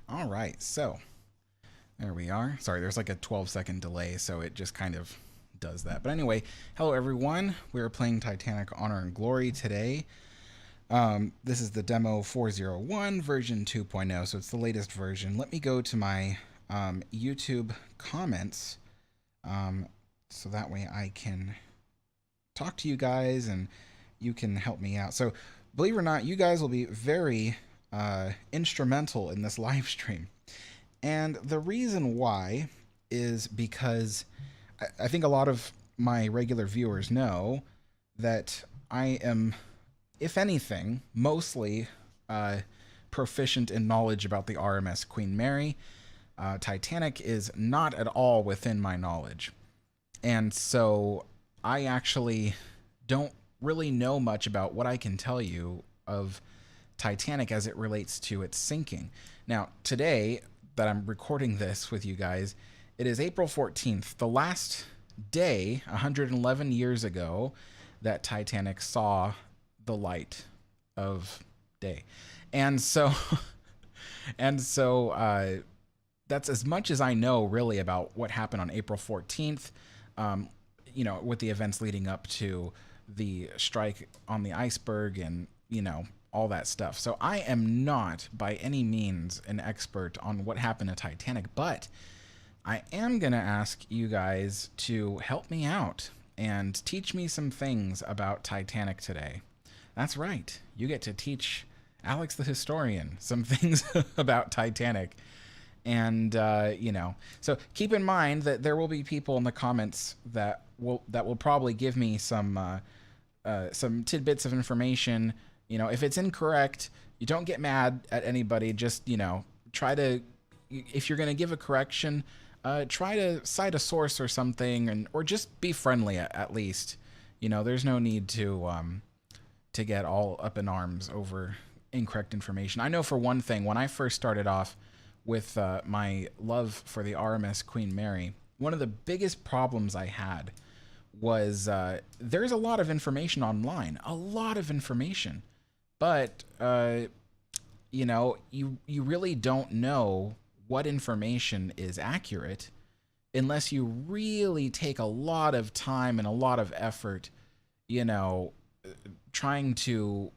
All right, so there we are. Sorry, there's like a 12-second delay, so it just kind of does that. But anyway, hello everyone. We're playing Titanic Honor and Glory today. This is the demo 401 version 2.0, so it's the latest version. Let me go to my YouTube comments so that way I can talk to you guys and you can help me out. So, believe it or not, you guys will be very instrumental in this live stream. And the reason why is because I think a lot of my regular viewers know that I am, if anything, mostly proficient in knowledge about the RMS Queen Mary. Titanic is not at all within my knowledge. And so I actually don't really know much about what I can tell you of Titanic as it relates to its sinking. Now, today that I'm recording this with you guys, it is April 14th, the last day, 111 years ago, that Titanic saw the light of day. And so, that's as much as I know really about what happened on April 14th, you know, with the events leading up to the strike on the iceberg and, you know, all that stuff. So I am not by any means an expert on what happened to Titanic, but I am going to ask you guys to help me out and teach me some things about Titanic today. That's right. You get to teach Alex the historian some things about Titanic. And, you know, so keep in mind that there will be people in the comments that will probably give me some tidbits of information. You know, if it's incorrect, you don't get mad at anybody. Just, you know, try to, if you're going to give a correction, try to cite a source or something, or just be friendly at least. You know, there's no need to get all up in arms over incorrect information. I know for one thing, when I first started off with my love for the RMS Queen Mary, one of the biggest problems I had was there's a lot of information online, a lot of information, but you know, you really don't know what information is accurate unless you really take a lot of time and a lot of effort, you know, trying to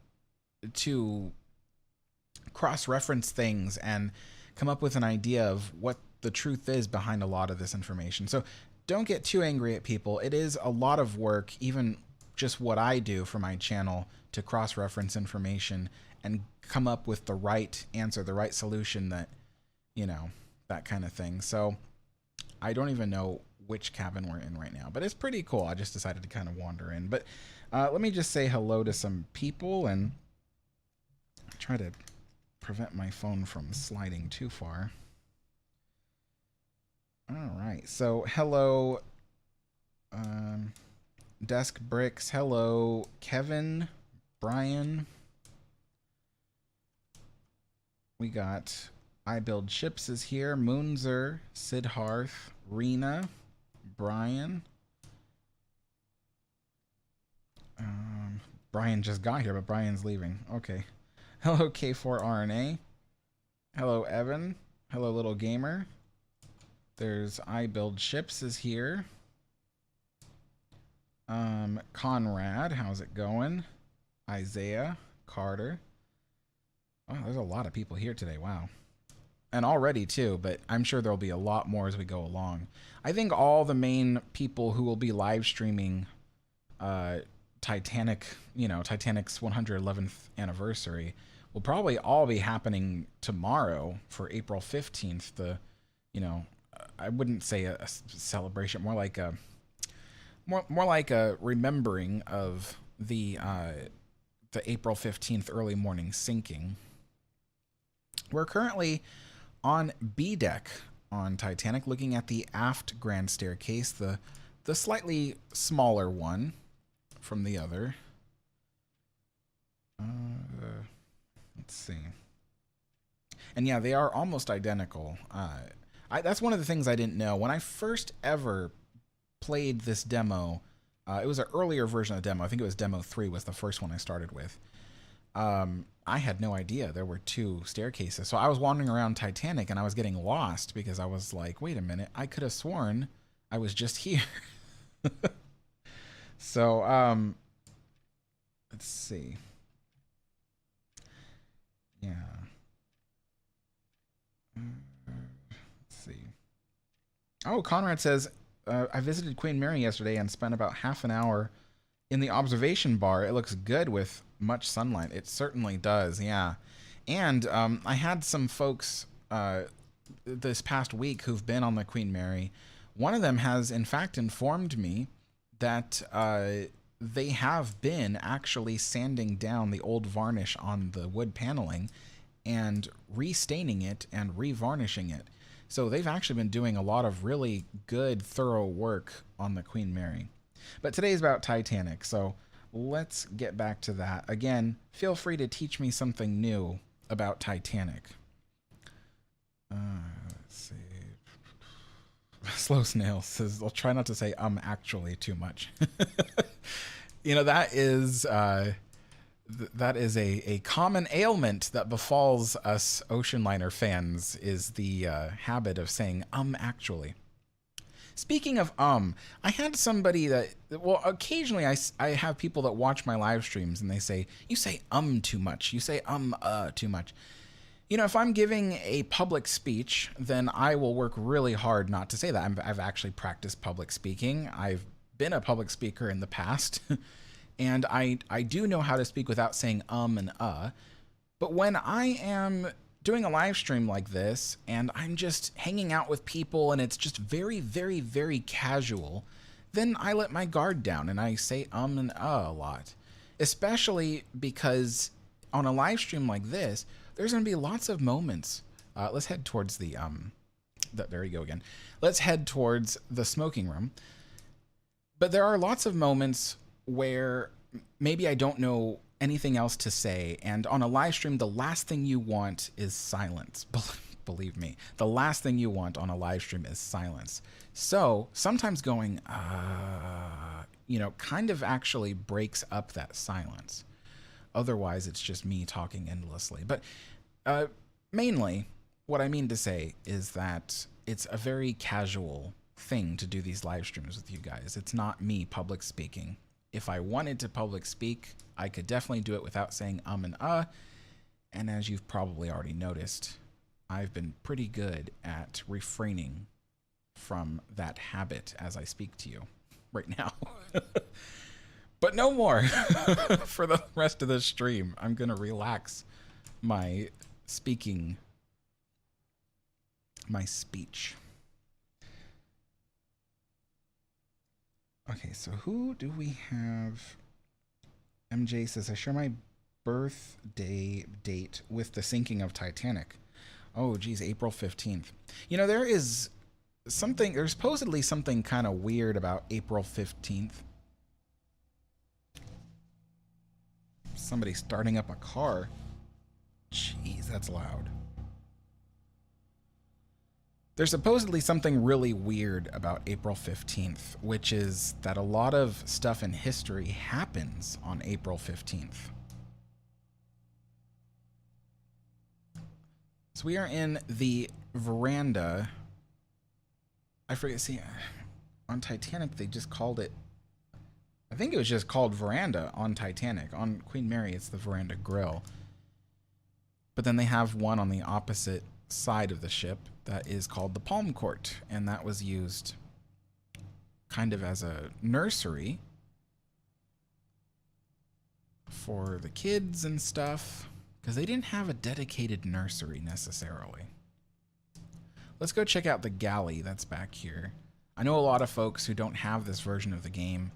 cross-reference things and come up with an idea of what the truth is behind a lot of this information. So don't get too angry at people. It is a lot of work, even just what I do for my channel, to cross-reference information and come up with the right answer, the right solution that, you know, that kind of thing. So I don't even know which cabin we're in right now, but it's pretty cool. I just decided to kind of wander in. But let me just say hello to some people and try to prevent my phone from sliding too far. All right, so hello, Desk Bricks. Hello, Kevin, Brian. We got I Build Ships is here. Moonzer, Sidharth, Rena, Brian. Brian just got here, but Brian's leaving. Okay. Hello, K4RNA. Hello, Evan. Hello, Little Gamer. There's I Build Ships is here. Conrad, how's it going? Isaiah, Carter. Oh, there's a lot of people here today. Wow. And already too, but I'm sure there'll be a lot more as we go along. I think all the main people who will be live streaming Titanic, you know, Titanic's 111th anniversary will probably all be happening tomorrow for April 15th. The, you know, I wouldn't say a celebration, more like a remembering of the April 15th early morning sinking. We're currently on B deck on Titanic, looking at the aft grand staircase, the slightly smaller one from the other. Let's see. And yeah, they are almost identical. That's one of the things I didn't know. When I first ever played this demo, it was an earlier version of the demo. I think it was demo 3 was the first one I started with. I had no idea there were two staircases. So I was wandering around Titanic and I was getting lost because I was like, wait a minute, I could have sworn I was just here. So, let's see. Yeah. Let's see. Oh, Conrad says, I visited Queen Mary yesterday and spent about half an hour in the observation bar. It looks good with much sunlight. It certainly does, yeah. And I had some folks this past week who've been on the Queen Mary. One of them has, in fact, informed me that they have been actually sanding down the old varnish on the wood paneling and restaining it and revarnishing it. So they've actually been doing a lot of really good, thorough work on the Queen Mary. But today's about Titanic, so let's get back to that. Again, feel free to teach me something new about Titanic. Let's see. Slow Snail says, I'll try not to say actually too much. You know, that is a common ailment that befalls us ocean liner fans, is the habit of saying actually. Speaking of I had somebody that, well, occasionally I have people that watch my live streams and they say, you say too much. You say too much. You know, if I'm giving a public speech, then I will work really hard not to say that. I've actually practiced public speaking. I've been a public speaker in the past. And I do know how to speak without saying and But when I am doing a live stream like this and I'm just hanging out with people and it's just very, very, very casual, then I let my guard down and I say and a lot. Especially because on a live stream like this, there's going to be lots of moments. Let's head towards the there you go again. Let's head towards the smoking room. But there are lots of moments where maybe I don't know anything else to say, and on a live stream, the last thing you want is silence. Believe me, the last thing you want on a live stream is silence. So sometimes going, you know, kind of actually breaks up that silence. Otherwise, it's just me talking endlessly. But mainly, what I mean to say is that it's a very casual thing to do these live streams with you guys. It's not me public speaking. If I wanted to public speak, I could definitely do it without saying and And as you've probably already noticed, I've been pretty good at refraining from that habit as I speak to you right now. But no more for the rest of the stream. I'm going to relax my speaking, my speech. Okay, so who do we have? MJ says, I share my birthday date with the sinking of Titanic. Oh, geez, April 15th. You know, there's supposedly something kind of weird about April 15th. Somebody starting up a car. Jeez, that's loud. There's supposedly something really weird about April 15th, which is that a lot of stuff in history happens on April 15th. So we are in the veranda. I forget, see, on Titanic, they just called it, I think it was just called veranda on Titanic. On Queen Mary, it's the veranda grill. But then they have one on the opposite side of the ship that is called the palm court, and that was used kind of as a nursery for the kids and stuff, because they didn't have a dedicated nursery necessarily. Let's go check out the galley that's back here. I know a lot of folks who don't have this version of the game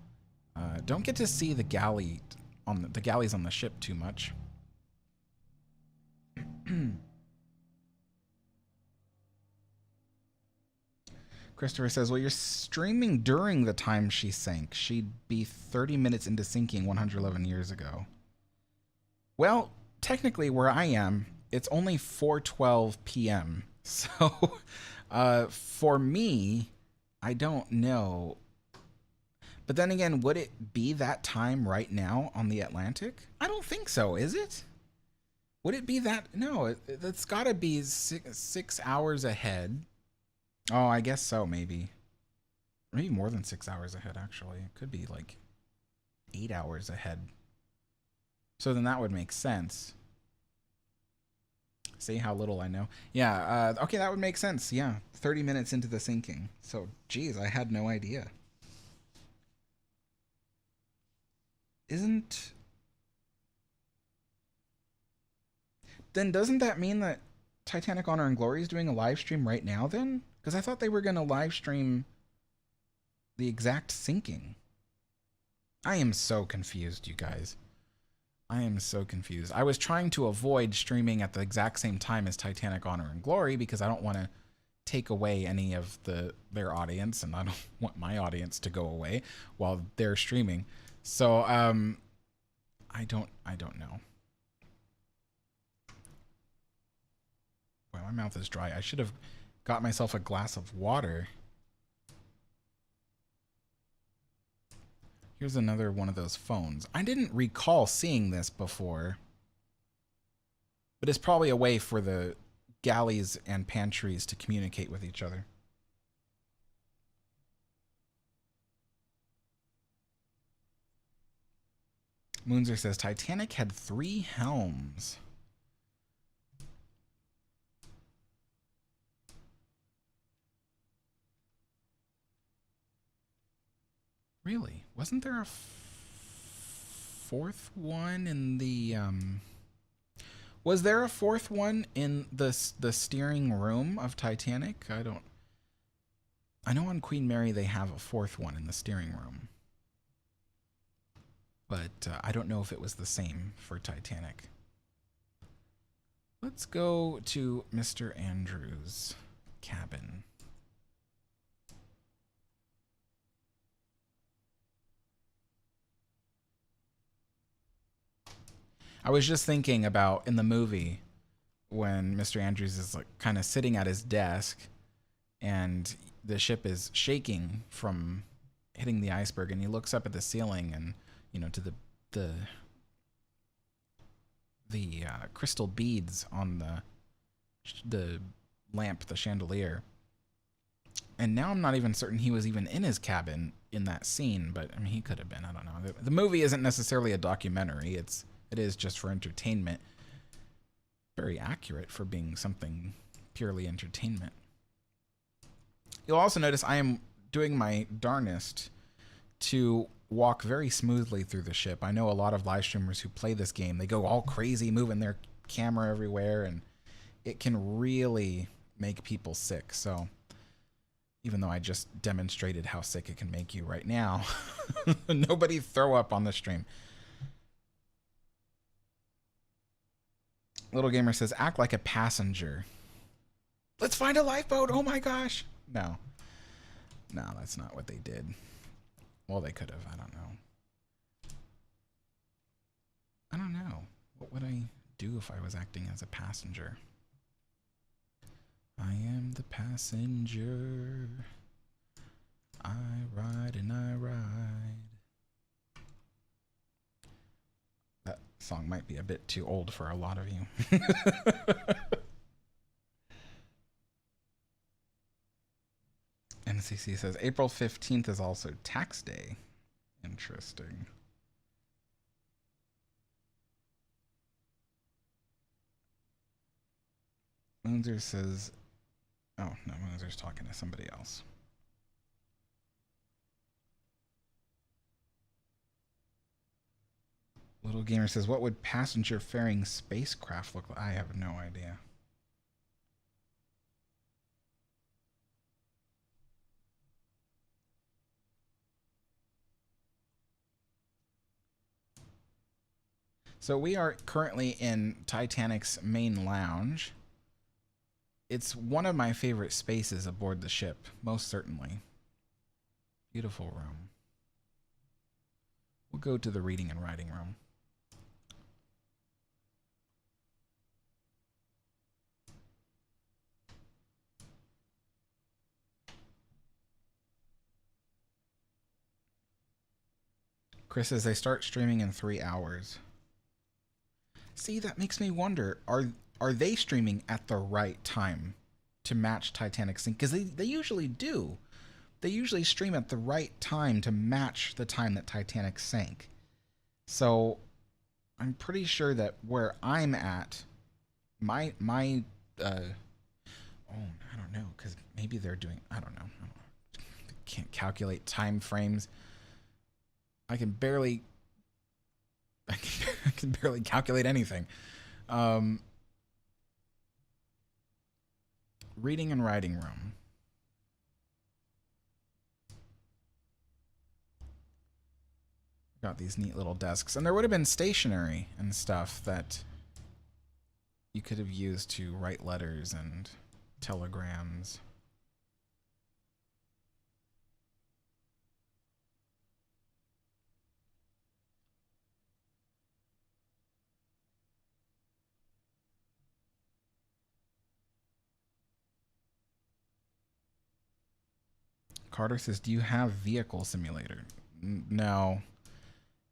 don't get to see the galley on the galleys on the ship too much. Christopher says, well, you're streaming during the time she sank. She'd be 30 minutes into sinking 111 years ago. Well, technically where I am, it's only 4:12 p.m. So for me, I don't know. But then again, would it be that time right now on the Atlantic? I don't think so, is it? Would it be that? No, it's got to be 6 hours ahead. Oh, I guess so, maybe. Maybe more than 6 hours ahead, actually. It could be like 8 hours ahead. So then that would make sense. See how little I know? Yeah, okay, that would make sense. Yeah, 30 minutes into the syncing. So, geez, I had no idea. Isn't... Then doesn't that mean that Titanic Honor and Glory is doing a live stream right now then? Because I thought they were going to live stream the exact syncing. I am so confused, you guys. I am so confused. I was trying to avoid streaming at the exact same time as Titanic Honor and Glory because I don't want to take away any of their audience, and I don't want my audience to go away while they're streaming. So I don't know. Boy, my mouth is dry. I should have got myself a glass of water. Here's another one of those phones. I didn't recall seeing this before, but it's probably a way for the galleys and pantries to communicate with each other. Moonzer says Titanic had 3 helms. Really? Wasn't there a fourth one in the Was there a fourth one in the steering room of Titanic? I know on Queen Mary they have a fourth one in the steering room. But I don't know if it was the same for Titanic. Let's go to Mr. Andrews' cabin. I was just thinking about in the movie when Mr. Andrews is like kind of sitting at his desk and the ship is shaking from hitting the iceberg, and he looks up at the ceiling and, you know, to the crystal beads on the lamp, the chandelier. And now I'm not even certain he was even in his cabin in that scene, but I mean, he could have been. I don't know. The movie isn't necessarily a documentary. It is just for entertainment. Very accurate for being something purely entertainment. You'll also notice I am doing my darnest to walk very smoothly through the ship. I know a lot of live streamers who play this game, they go all crazy, moving their camera everywhere, and it can really make people sick. So even though I just demonstrated how sick it can make you right now, nobody throw up on the stream. Little Gamer says, act like a passenger. Let's find a lifeboat. Oh my gosh. No, that's not what they did. Well, they could have. I don't know. What would I do if I was acting as a passenger? I am the passenger. I ride and I ride. That song might be a bit too old for a lot of you. NCC says April 15th is also tax day. Interesting. Moonzer says, oh, no, Moonzer's talking to somebody else. Little Gamer says, what would passenger faring spacecraft look like? I have no idea. So we are currently in Titanic's main lounge. It's one of my favorite spaces aboard the ship, most certainly. Beautiful room. We'll go to the reading and writing room. Chris says they start streaming in 3 hours. See, that makes me wonder, are they streaming at the right time to match Titanic sync? Because they usually do. They usually stream at the right time to match the time that Titanic sank. So I'm pretty sure that where I'm at, my I don't know, because maybe they're doing, I don't know. Can't calculate time frames. I can barely I can barely calculate anything. Reading and writing room. Got these neat little desks, and there would have been stationery and stuff that you could have used to write letters and telegrams. Carter says, do you have vehicle simulator? No.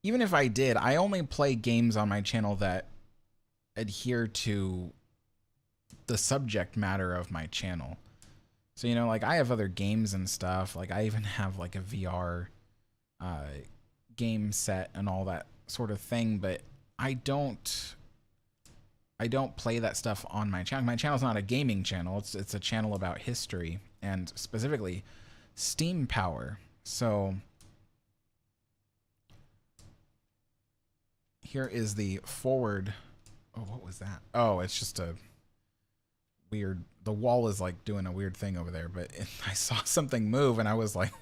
Even if I did, I only play games on my channel that adhere to the subject matter of my channel. So, you know, like I have other games and stuff. Like I even have like a VR game set and all that sort of thing, but I don't play that stuff on my channel. My channel's not a gaming channel. It's a channel about history and specifically steam power. So here is the forward. Oh, what was that? Oh, it's just a weird, the wall is like doing a weird thing over there, but I saw something move and I was like,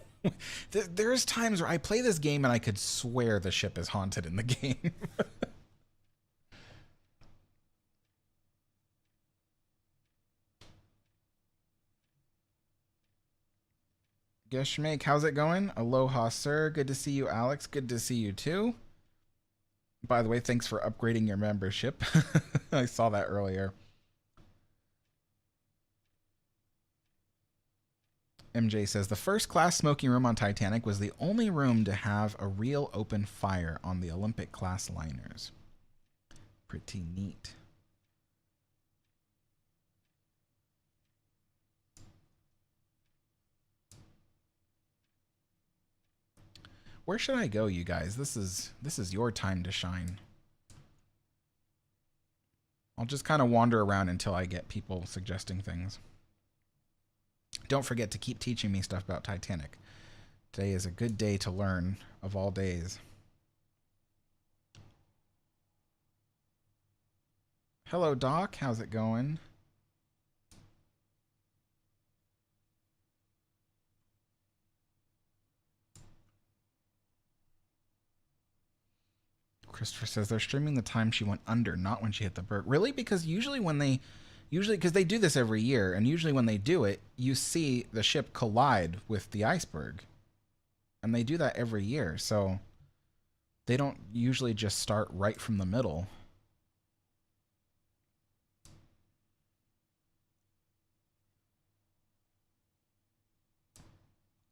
there's times where I play this game and I could swear the ship is haunted in the game. Geshmake, how's it going? Aloha, sir. Good to see you, Alex. Good to see you, too. By the way, thanks for upgrading your membership. I saw that earlier. MJ says, the first class smoking room on Titanic was the only room to have a real open fire on the Olympic class liners. Pretty neat. Where should I go, you guys? This is your time to shine. I'll just kind of wander around until I get people suggesting things. Don't forget to keep teaching me stuff about Titanic. Today is a good day to learn, of all days. Hello, Doc. How's it going? Christopher says they're streaming the time she went under, not when she hit the berg. Really? Because usually because they do this every year, and usually when they do it, you see the ship collide with the iceberg. And they do that every year, so they don't usually just start right from the middle.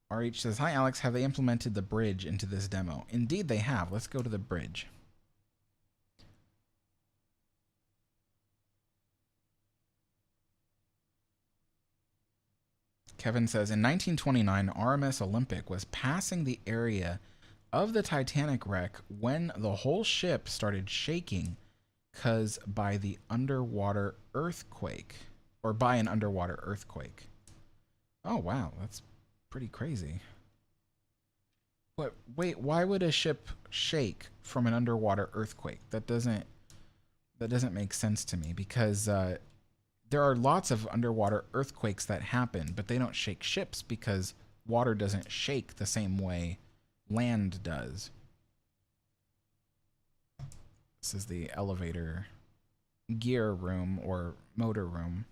RH says, hi Alex, have they implemented the bridge into this demo? Indeed they have. Let's go to the bridge. Kevin says, in 1929, RMS Olympic was passing the area of the Titanic wreck when the whole ship started shaking by an underwater earthquake. Oh, wow. That's pretty crazy. But wait, why would a ship shake from an underwater earthquake? That doesn't make sense to me, because there are lots of underwater earthquakes that happen, but they don't shake ships because water doesn't shake the same way land does. This is the elevator gear room, or motor room,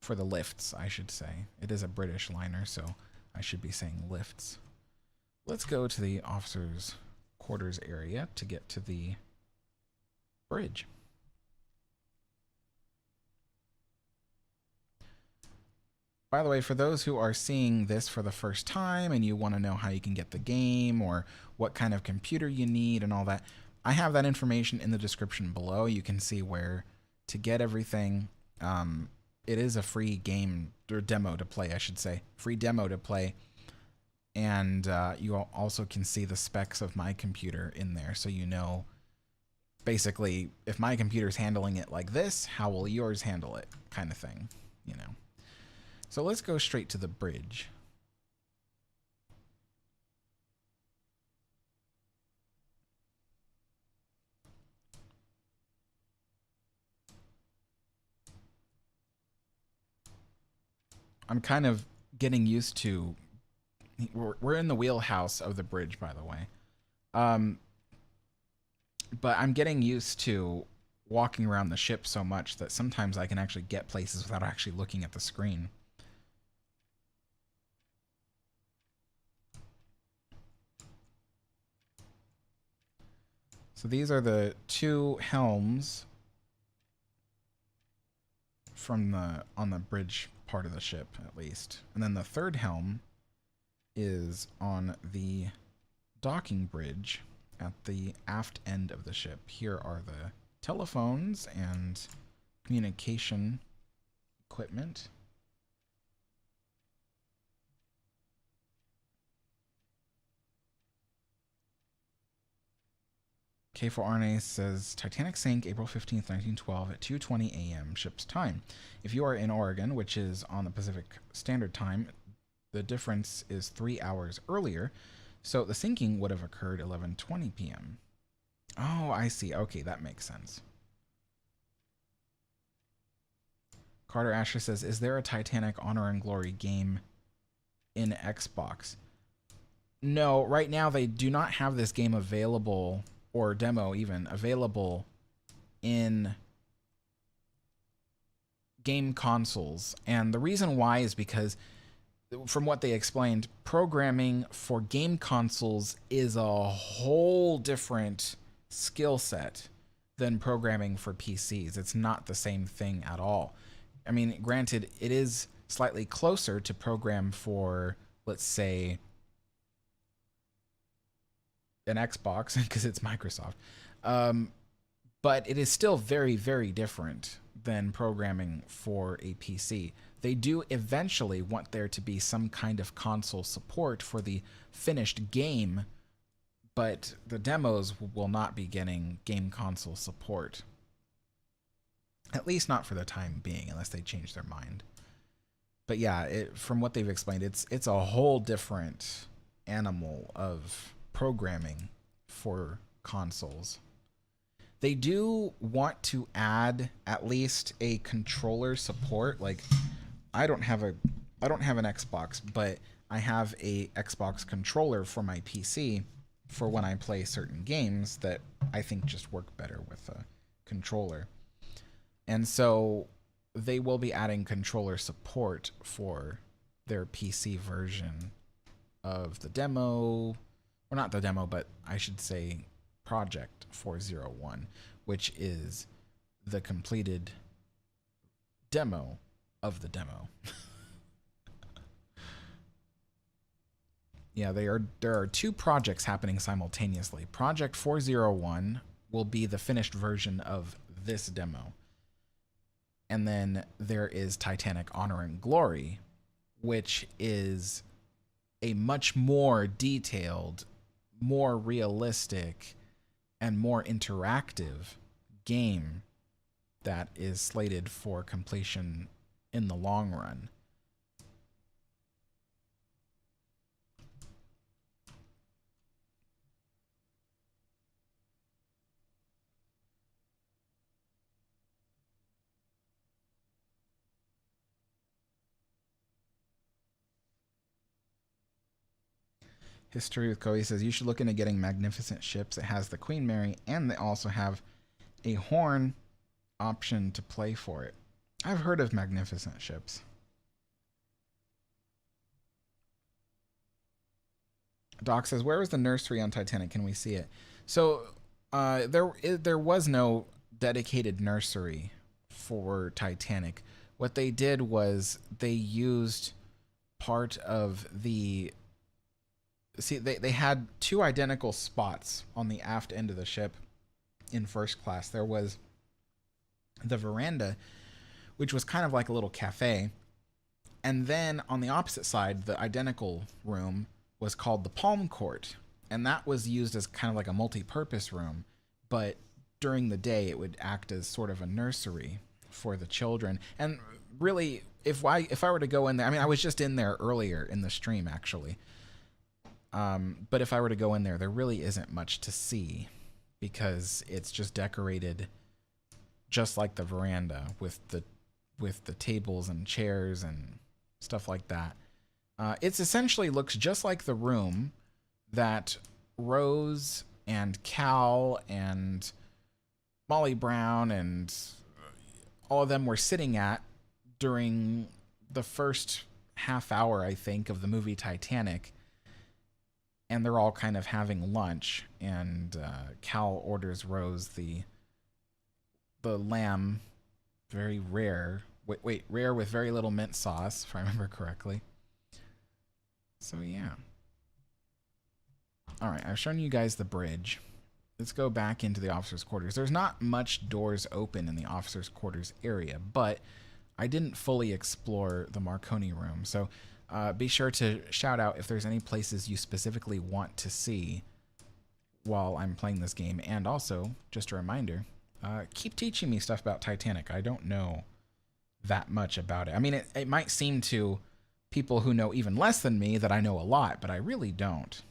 for the lifts, I should say. It is a British liner, so I should be saying lifts. Let's go to the officers' quarters area to get to the bridge. By the way, for those who are seeing this for the first time and you want to know how you can get the game or what kind of computer you need and all that, I have that information in the description below. You can see where to get everything. It is a free game, or demo to play, I should say. Free demo to play. And you also can see the specs of my computer in there, so you know basically if my computer's handling it like this, how will yours handle it, kind of thing, you know. So let's go straight to the bridge. I'm kind of getting used to, we're in the wheelhouse of the bridge, by the way. But I'm getting used to walking around the ship so much that sometimes I can actually get places without actually looking at the screen. So these are the 2 helms from on the bridge part of the ship, at least. And then the 3rd helm is on the docking bridge at the aft end of the ship. Here are the telephones and communication equipment. K4RNA says, Titanic sank April 15th, 1912 at 2:20 a.m. ship's time. If you are in Oregon, which is on the Pacific Standard Time, the difference is 3 hours earlier, so the sinking would have occurred 11:20 p.m. Oh, I see. Okay, that makes sense. Carter Asher says, is there a Titanic Honor and Glory game in Xbox? No, right now they do not have this game available, or demo even, available in game consoles. And the reason why is because, from what they explained, programming for game consoles is a whole different skill set than programming for PCs. It's not the same thing at all. I mean, granted, it is slightly closer to program for, let's say, an Xbox, because it's Microsoft. But it is still very, very different than programming for a PC. They do eventually want there to be some kind of console support for the finished game, but the demos will not be getting game console support. At least not for the time being, unless they change their mind. But yeah, from what they've explained, it's a whole different animal of programming for consoles. They do want to add at least a controller support. Like, I don't have an Xbox, but I have a Xbox controller for my PC for when I play certain games that I think just work better with a controller. And so they will be adding controller support for their PC version of the demo, or not the demo, but I should say Project 401, which is the completed demo of the demo. Yeah, there are 2 projects happening simultaneously. Project 401 will be the finished version of this demo. And then there is Titanic Honor and Glory, which is a much more detailed, more realistic, and more interactive game that is slated for completion in the long run. History with Cody says, you should look into getting Magnificent Ships. It has the Queen Mary, and they also have a horn option to play for it. I've heard of Magnificent Ships. Doc says, where was the nursery on Titanic? Can we see it? So there was no dedicated nursery for Titanic. What they did was they used part of the... See, they had 2 identical spots on the aft end of the ship in first class. There was the veranda, which was kind of like a little cafe. And then on the opposite side, the identical room was called the Palm Court. And that was used as kind of like a multi-purpose room. But during the day, it would act as sort of a nursery for the children. And really, if I were to go in there, I mean, I was just in there earlier in the stream, actually. But if I were to go in there, there really isn't much to see because it's just decorated just like the veranda with the tables and chairs and stuff like that. It's essentially looks just like the room that Rose and Cal and Molly Brown and all of them were sitting at during the first half hour, I think, of the movie Titanic. And they're all kind of having lunch, and Cal orders Rose the lamb, very rare. Wait, rare with very little mint sauce, if I remember correctly. So yeah. All right, I've shown you guys the bridge. Let's go back into the officers' quarters. There's not much doors open in the officers' quarters area, but I didn't fully explore the Marconi room. So be sure to shout out if there's any places you specifically want to see while I'm playing this game. And also, just a reminder, keep teaching me stuff about Titanic. I don't know that much about it. I mean, it might seem to people who know even less than me that I know a lot, but I really don't.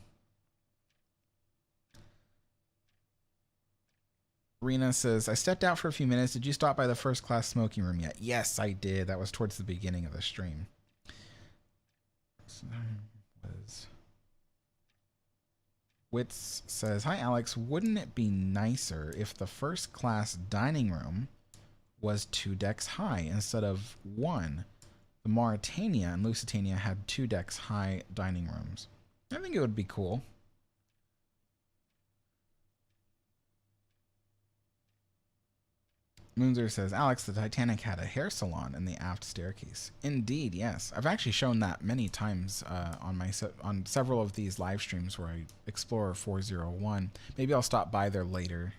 Rena says, I stepped out for a few minutes. Did you stop by the first class smoking room yet? Yes, I did. That was towards the beginning of the stream. Witz says, hi, Alex. Wouldn't it be nicer if the first class dining room was 2 decks high instead of 1? The Mauritania and Lusitania had 2 decks high dining rooms. I think it would be cool. Moonzer says, Alex, the Titanic had a hair salon in the aft staircase. Indeed, yes. I've actually shown that many times on several of these live streams where I explore 401. Maybe I'll stop by there later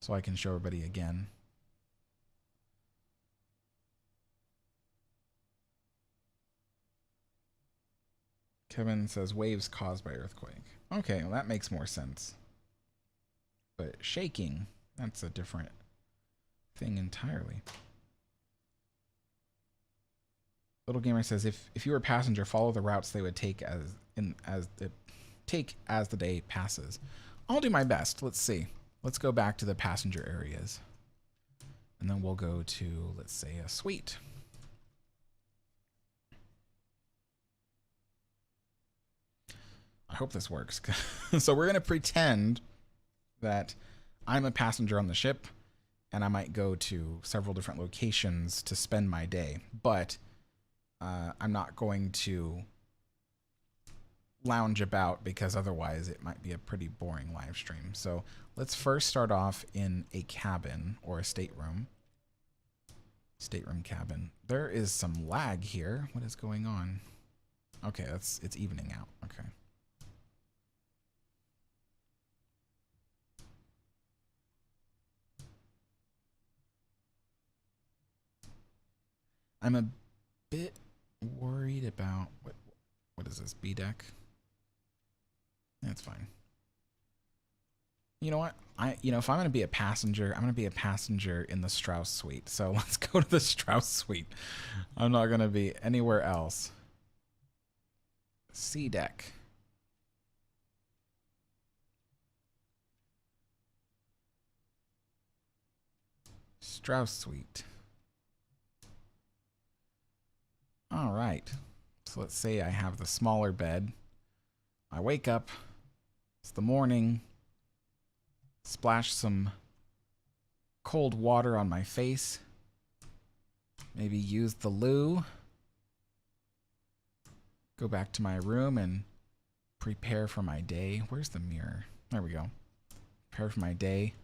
so I can show everybody again. Kevin says, waves caused by earthquake. Okay, well, that makes more sense. But shaking, that's a different thing entirely. Little Gamer says, if you were a passenger, follow the routes they would take as the day passes. I'll do my best. Let's see. Let's go back to the passenger areas. And then we'll go to, let's say, a suite. I hope this works. So we're going to pretend that I'm a passenger on the ship, and I might go to several different locations to spend my day. But I'm not going to lounge about because otherwise it might be a pretty boring live stream. So let's first start off in a cabin or a stateroom. Stateroom cabin. There is some lag here. What is going on? Okay, it's evening out. Okay. I'm a bit worried about what is this, B deck? That's fine. You know what? If I'm gonna be a passenger, I'm gonna be a passenger in the Strauss suite. So let's go to the Strauss suite. I'm not gonna be anywhere else. C deck. Strauss suite. All right, so let's say I have the smaller bed. I wake up, it's the morning, splash some cold water on my face, maybe use the loo, go back to my room and prepare for my day. Where's the mirror? There we go. Prepare for my day.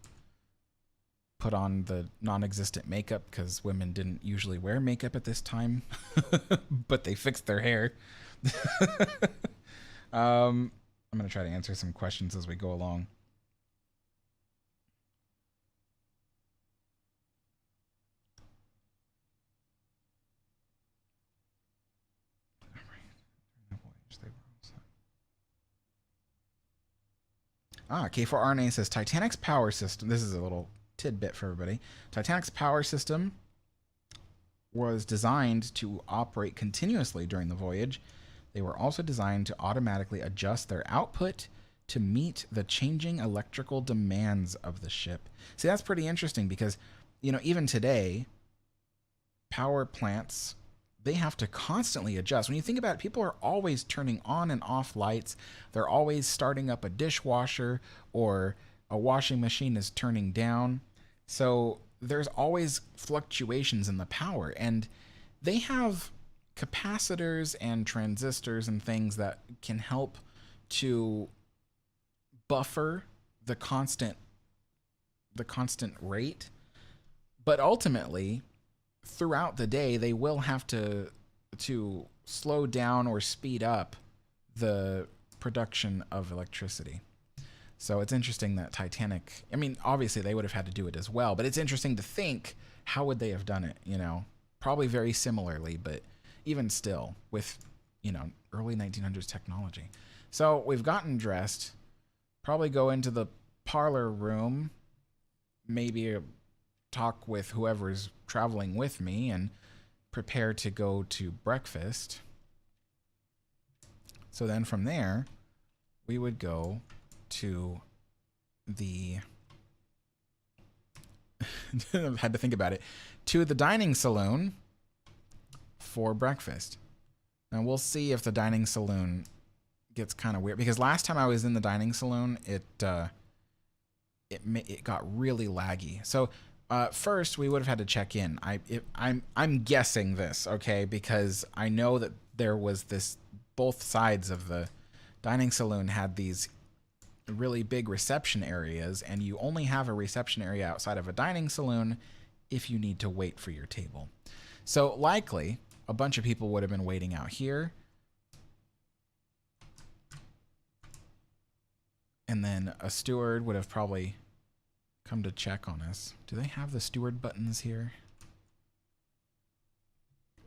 Put on the non-existent makeup because women didn't usually wear makeup at this time, but they fixed their hair. I'm going to try to answer some questions as we go along. K4RNA says Titanic's power system. This is a little tidbit for everybody. Titanic's power system was designed to operate continuously during the voyage. They were also designed to automatically adjust their output to meet the changing electrical demands of the ship. See, that's pretty interesting because, you know, even today, power plants, they have to constantly adjust. When you think about it, people are always turning on and off lights. They're always starting up a dishwasher, or a washing machine is turning down. So there's always fluctuations in the power, and they have capacitors and transistors and things that can help to buffer the constant rate. But ultimately, throughout the day, they will have to slow down or speed up the production of electricity. So it's interesting that Titanic, I mean, obviously they would have had to do it as well, but it's interesting to think, how would they have done it, you know? Probably very similarly, but even still with, you know, early 1900s technology. So we've gotten dressed, probably go into the parlor room, maybe talk with whoever's traveling with me, and prepare to go to breakfast. So then from there, we would go to the had to think about it, to the dining saloon for breakfast. Now we'll see if the dining saloon gets kind of weird, because last time I was in the dining saloon, it got really laggy. So first we would have had to check in. I'm guessing this, okay, because I know that there was this, both sides of the dining saloon had these really big reception areas, and you only have a reception area outside of a dining saloon if you need to wait for your table. So likely a bunch of people would have been waiting out here, and then a steward would have probably come to check on us. Do they have the steward buttons here?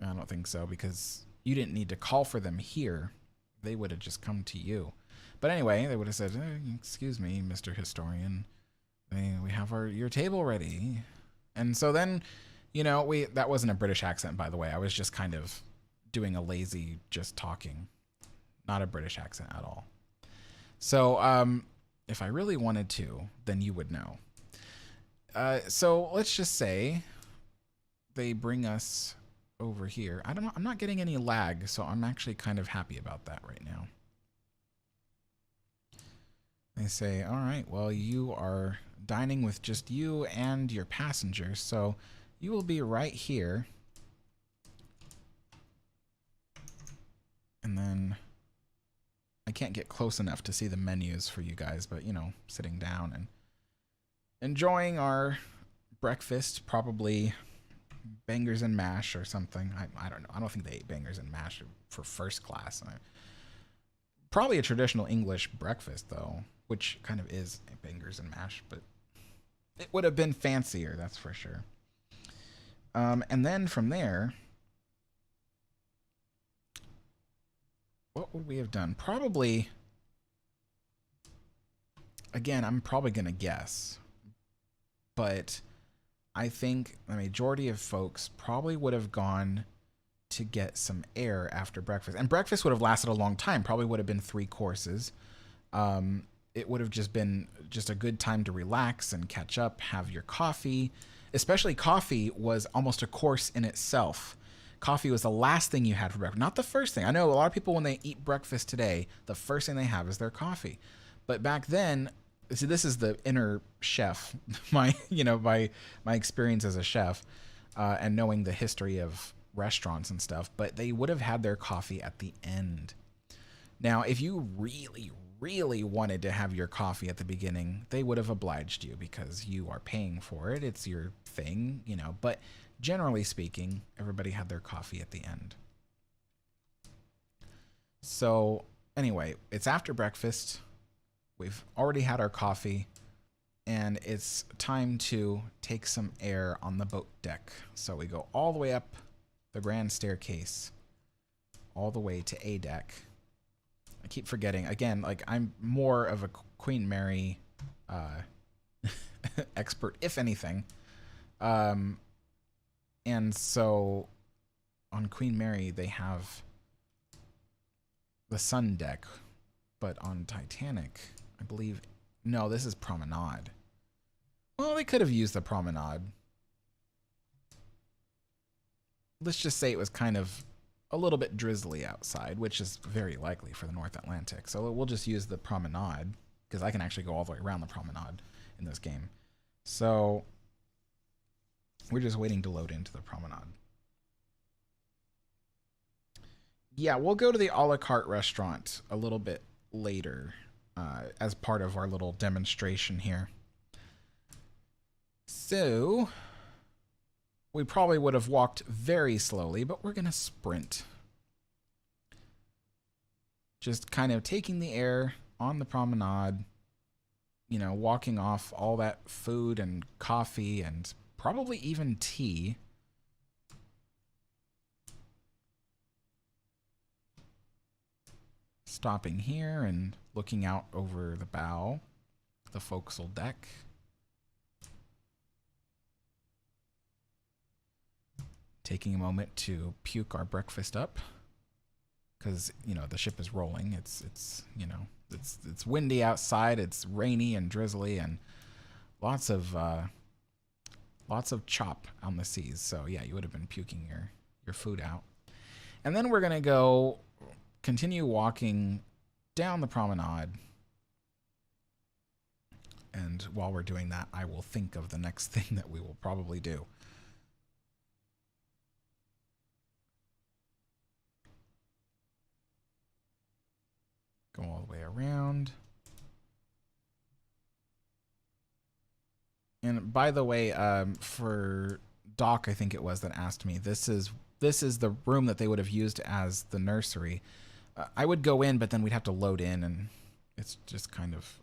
I don't think so, because you didn't need to call for them here. They would have just come to you. But anyway, they would have said, excuse me, Mr. Historian, we have your table ready. And so then, you know, that wasn't a British accent, by the way. I was just kind of doing a lazy, just talking. Not a British accent at all. So if I really wanted to, then you would know. So let's just say they bring us over here. I don't know. I'm not getting any lag, so I'm actually kind of happy about that right now. They say, all right, well, you are dining with just you and your passengers, so you will be right here. And then I can't get close enough to see the menus for you guys, but, you know, sitting down and enjoying our breakfast, probably bangers and mash or something. I don't know. I don't think they ate bangers and mash for first class. Probably a traditional English breakfast, though, which kind of is bangers and mash, but it would have been fancier, that's for sure. And then from there, what would we have done? Probably, again, I'm probably going to guess, but I think the majority of folks probably would have gone to get some air after breakfast. And breakfast would have lasted a long time, probably would have been 3 courses. It would have just been just a good time to relax and catch up, have your coffee. Especially coffee was almost a course in itself. Coffee was the last thing you had for breakfast, not the first thing. I know a lot of people, when they eat breakfast today, the first thing they have is their coffee. But back then, see, this is the inner chef, my experience as a chef, and knowing the history of restaurants and stuff, but they would have had their coffee at the end. Now, if you really, really wanted to have your coffee at the beginning, they would have obliged you because you are paying for it. It's your thing, you know, but generally speaking, everybody had their coffee at the end. So anyway, it's after breakfast. We've already had our coffee, and it's time to take some air on the boat deck. So we go all the way up the grand staircase, all the way to A deck. I keep forgetting. Again, like, I'm more of a Queen Mary expert, if anything. And so on Queen Mary, they have the Sun deck, but on Titanic, I believe, no, this is Promenade. Well, they could have used the Promenade. Let's just say it was kind of a little bit drizzly outside, which is very likely for the North Atlantic. So we'll just use the Promenade, because I can actually go all the way around the Promenade in this game. So we're just waiting to load into the Promenade. Yeah, we'll go to the a la carte restaurant a little bit later as part of our little demonstration here. So we probably would have walked very slowly, but we're going to sprint. Just kind of taking the air on the promenade, you know, walking off all that food and coffee and probably even tea. Stopping here and looking out over the bow, the forecastle deck. Taking a moment to puke our breakfast up, because you know the ship is rolling. It's you know it's windy outside. It's rainy and drizzly, and lots of chop on the seas. So yeah, you would have been puking your food out. And then we're gonna go continue walking down the promenade. And while we're doing that, I will think of the next thing that we will probably do. Go all the way around. And by the way, for Doc, I think it was that asked me, this is the room that they would have used as the nursery. I would go in, but then we'd have to load in, and it's just kind of,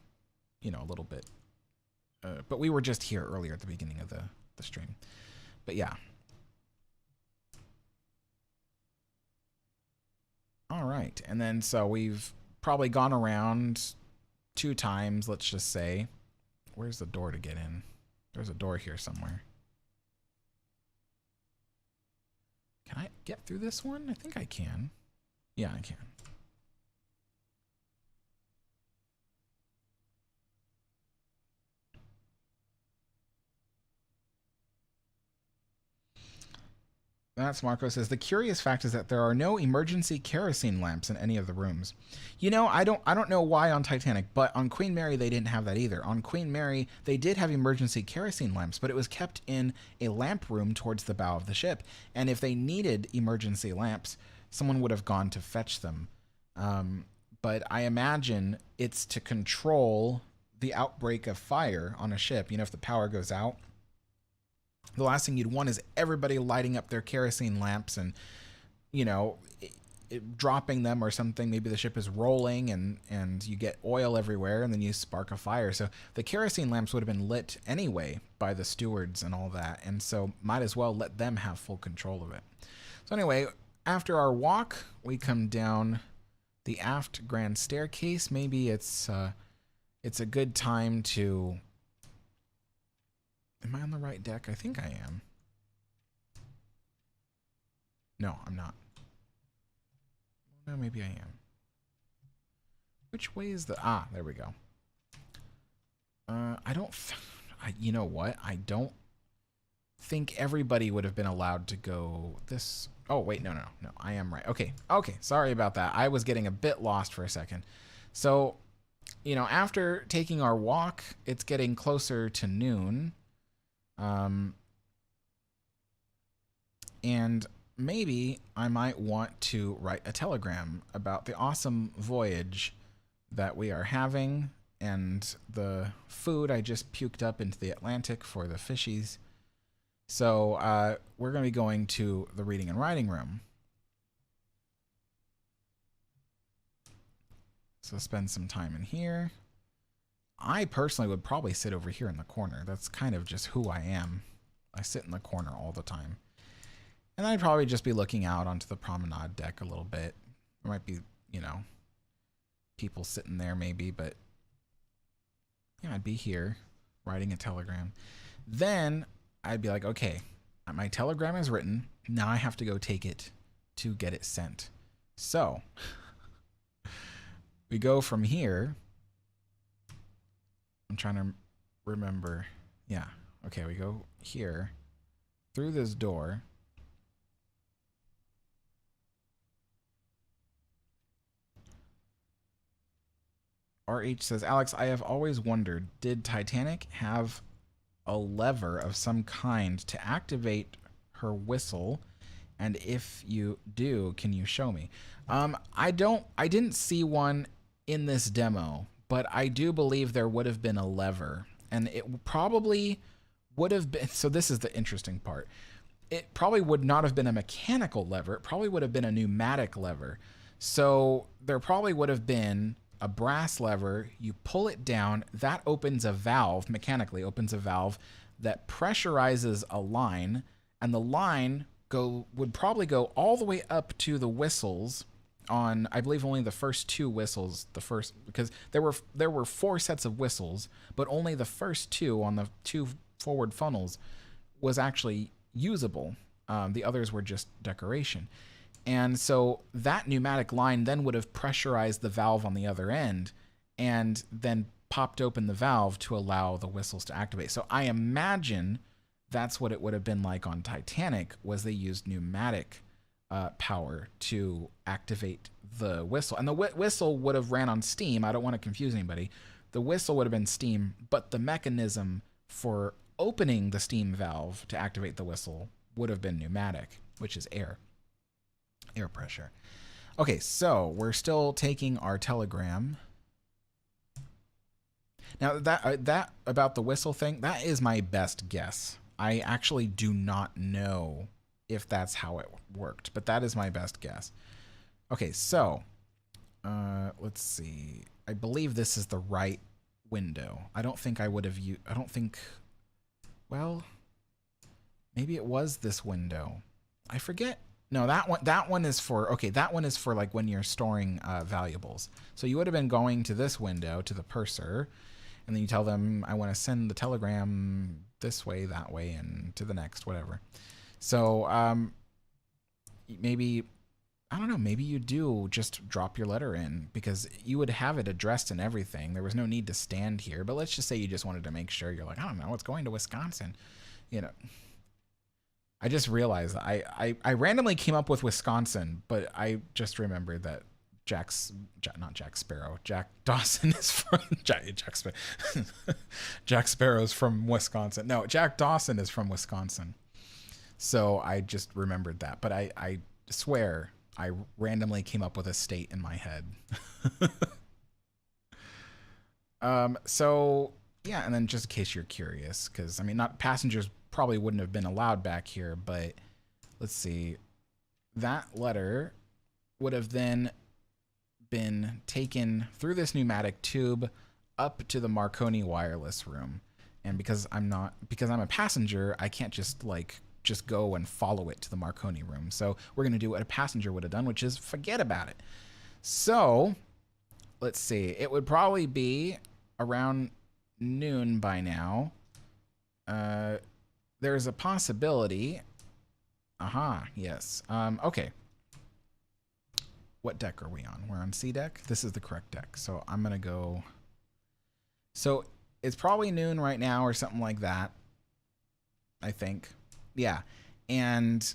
you know, a little bit. But we were just here earlier at the beginning of the stream. But yeah. All right, and then so we've probably gone around 2 times, let's just say. Where's the door to get in? There's a door here somewhere. Can I get through this one? I think I can. Yeah, I can. That's Marco says, the curious fact is that there are no emergency kerosene lamps in any of the rooms. You know, I don't know why on Titanic, but on Queen Mary they didn't have that either. On Queen Mary they did have emergency kerosene lamps, but it was kept in a lamp room towards the bow of the ship. And if they needed emergency lamps, someone would have gone to fetch them. But I imagine it's to control the outbreak of fire on a ship. You know, if the power goes out, the last thing you'd want is everybody lighting up their kerosene lamps and, you know, dropping them or something. Maybe the ship is rolling and you get oil everywhere and then you spark a fire. So the kerosene lamps would have been lit anyway by the stewards and all that. And so might as well let them have full control of it. So anyway, after our walk, we come down the aft grand staircase. Maybe it's a good time to... Am I on the right deck? I think I am. No, I'm not. No, maybe I am. Which way is the... Ah, there we go. You know what? I don't think everybody would have been allowed to go this... Oh, wait, no. I am right. Okay, sorry about that. I was getting a bit lost for a second. So, you know, after taking our walk, it's getting closer to noon. And maybe I might want to write a telegram about the awesome voyage that we are having and the food I just puked up into the Atlantic for the fishies. So we're going to be going to the reading and writing room. So spend some time in here. I personally would probably sit over here in the corner. That's kind of just who I am. I sit in the corner all the time. And I'd probably just be looking out onto the promenade deck a little bit. There might be, you know, people sitting there maybe, but Yeah, I'd be here writing a telegram. Then I'd be like, okay, my telegram is written. Now I have to go take it to get it sent. So we go from here. I'm trying to remember. Yeah. Okay, we go here through this door. RH says, Alex, I have always wondered, did Titanic have a lever of some kind to activate her whistle? And if you do, can you show me? I didn't see one in this demo, but I do believe there would have been a lever, and it probably would have been. So this is the interesting part. It probably would not have been a mechanical lever. It probably would have been a pneumatic lever. So there probably would have been a brass lever. You pull it down, that opens a valve, mechanically opens a valve that pressurizes a line, and the line would probably go all the way up to the whistles on, I believe, only the first two whistles, because there were four sets of whistles, but only the first two on the two forward funnels was actually usable. The others were just decoration. And so that pneumatic line then would have pressurized the valve on the other end and then popped open the valve to allow the whistles to activate. So I imagine that's what it would have been like on Titanic, was they used pneumatic power to activate the whistle. And the whistle would have ran on steam. I don't want to confuse anybody. The whistle would have been steam, but the mechanism for opening the steam valve to activate the whistle would have been pneumatic, which is air pressure. Okay, so we're still taking our telegram. Now that about the whistle thing, that is my best guess. I actually do not know if that's how it worked, but that is my best guess. Okay, so let's see. I believe this is the right window. I don't think I would have used. I don't think. Well, maybe it was this window. I forget. No, that one is for, okay, that one is for like when you're storing valuables. So you would have been going to this window, to the purser, and then you tell them, I want to send the telegram this way, that way, and to the next, whatever. So maybe, I don't know, maybe you do just drop your letter in, because you would have it addressed and everything. There was no need to stand here, but let's just say you just wanted to make sure. You're like, I don't know, it's going to Wisconsin, you know. I just realized I randomly came up with Wisconsin, but I just remembered that Jack Dawson is from Jack Sparrow's from Wisconsin. No, Jack Dawson is from Wisconsin. So I just remembered that, but I swear I randomly came up with a state in my head. So yeah, and then just in case you're curious, because I mean, not passengers probably wouldn't have been allowed back here, but let's see. That letter would have then been taken through this pneumatic tube up to the Marconi wireless room. And because I'm a passenger, I can't just go and follow it to the Marconi room. So we're going to do what a passenger would have done, which is forget about it. So let's see. It would probably be around noon by now. There's a possibility. Yes. Okay. What deck are we on? We're on C deck. This is the correct deck. So I'm going to go. So it's probably noon right now or something like that, I think. Yeah. And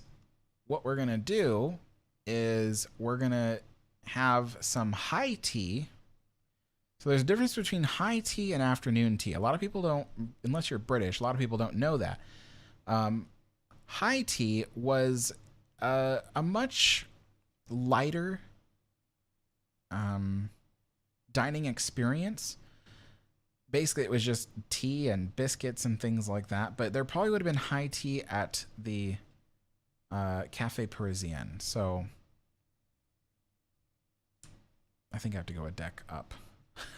what we're going to do is we're going to have some high tea. So there's a difference between high tea and afternoon tea. A lot of people don't, unless you're British, a lot of people don't know that. High tea was a much lighter dining experience. Basically, it was just tea and biscuits and things like that. But there probably would have been high tea at the Cafe Parisien. So I think I have to go a deck up.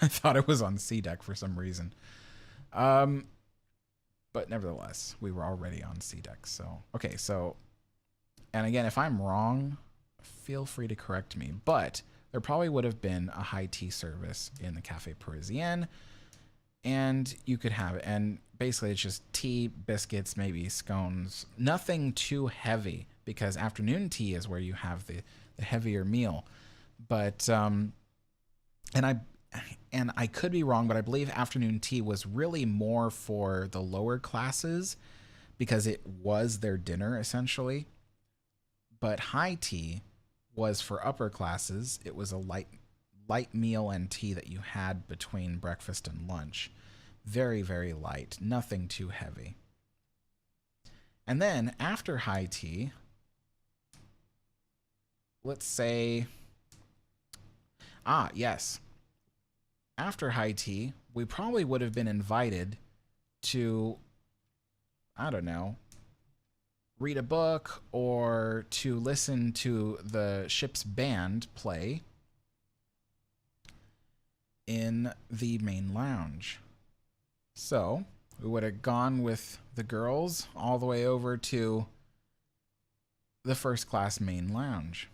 I thought it was on C deck for some reason. But nevertheless, we were already on C deck. So, okay, so, and again, if I'm wrong, feel free to correct me. But there probably would have been a high tea service in the Cafe Parisien. and you could have it. And basically it's just tea, biscuits, maybe scones, nothing too heavy, because afternoon tea is where you have the heavier meal. But and I could be wrong, but I believe afternoon tea was really more for the lower classes because it was their dinner essentially. But high tea was for upper classes. It was a light meal and tea that you had between breakfast and lunch. Very, very light, nothing too heavy. And then after high tea, let's say, yes. After high tea, we probably would have been invited to, I don't know, read a book or to listen to the ship's band play in the main lounge. So we would have gone with the girls all the way over to the first class main lounge.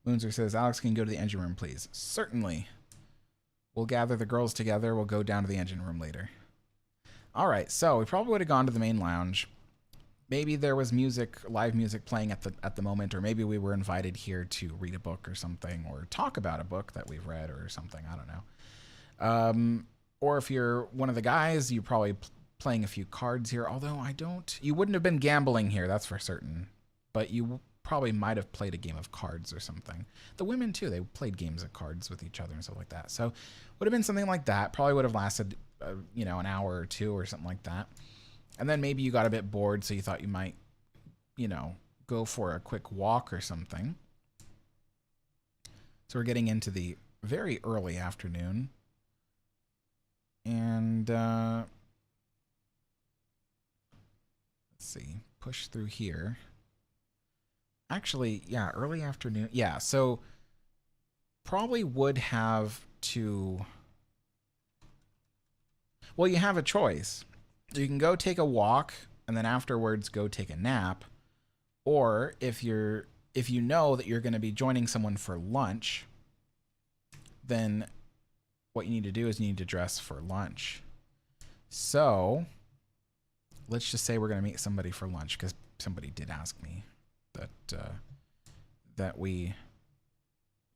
Moonzer says, Alex, can you go to the engine room, please? Certainly. We'll gather the girls together. We'll go down to the engine room later. All right, so we probably would have gone to the main lounge. Maybe there was music, live music playing at the moment, or maybe we were invited here to read a book or something, or talk about a book that we've read or something. I don't know. Or if you're one of the guys, you're probably playing a few cards here. Although you wouldn't have been gambling here, that's for certain. But you probably might have played a game of cards or something. The women too, they played games of cards with each other and stuff like that. So would have been something like that. Probably would have lasted, an hour or two or something like that. And then maybe you got a bit bored, so you thought you might, go for a quick walk or something. So we're getting into the very early afternoon. And let's see, push through here. Actually, yeah, early afternoon. Yeah, so probably would have to... Well, you have a choice. You can go take a walk and then afterwards go take a nap. Or if you know that you're going to be joining someone for lunch, then what you need to do is you need to dress for lunch. So let's just say we're going to meet somebody for lunch, because somebody did ask me that we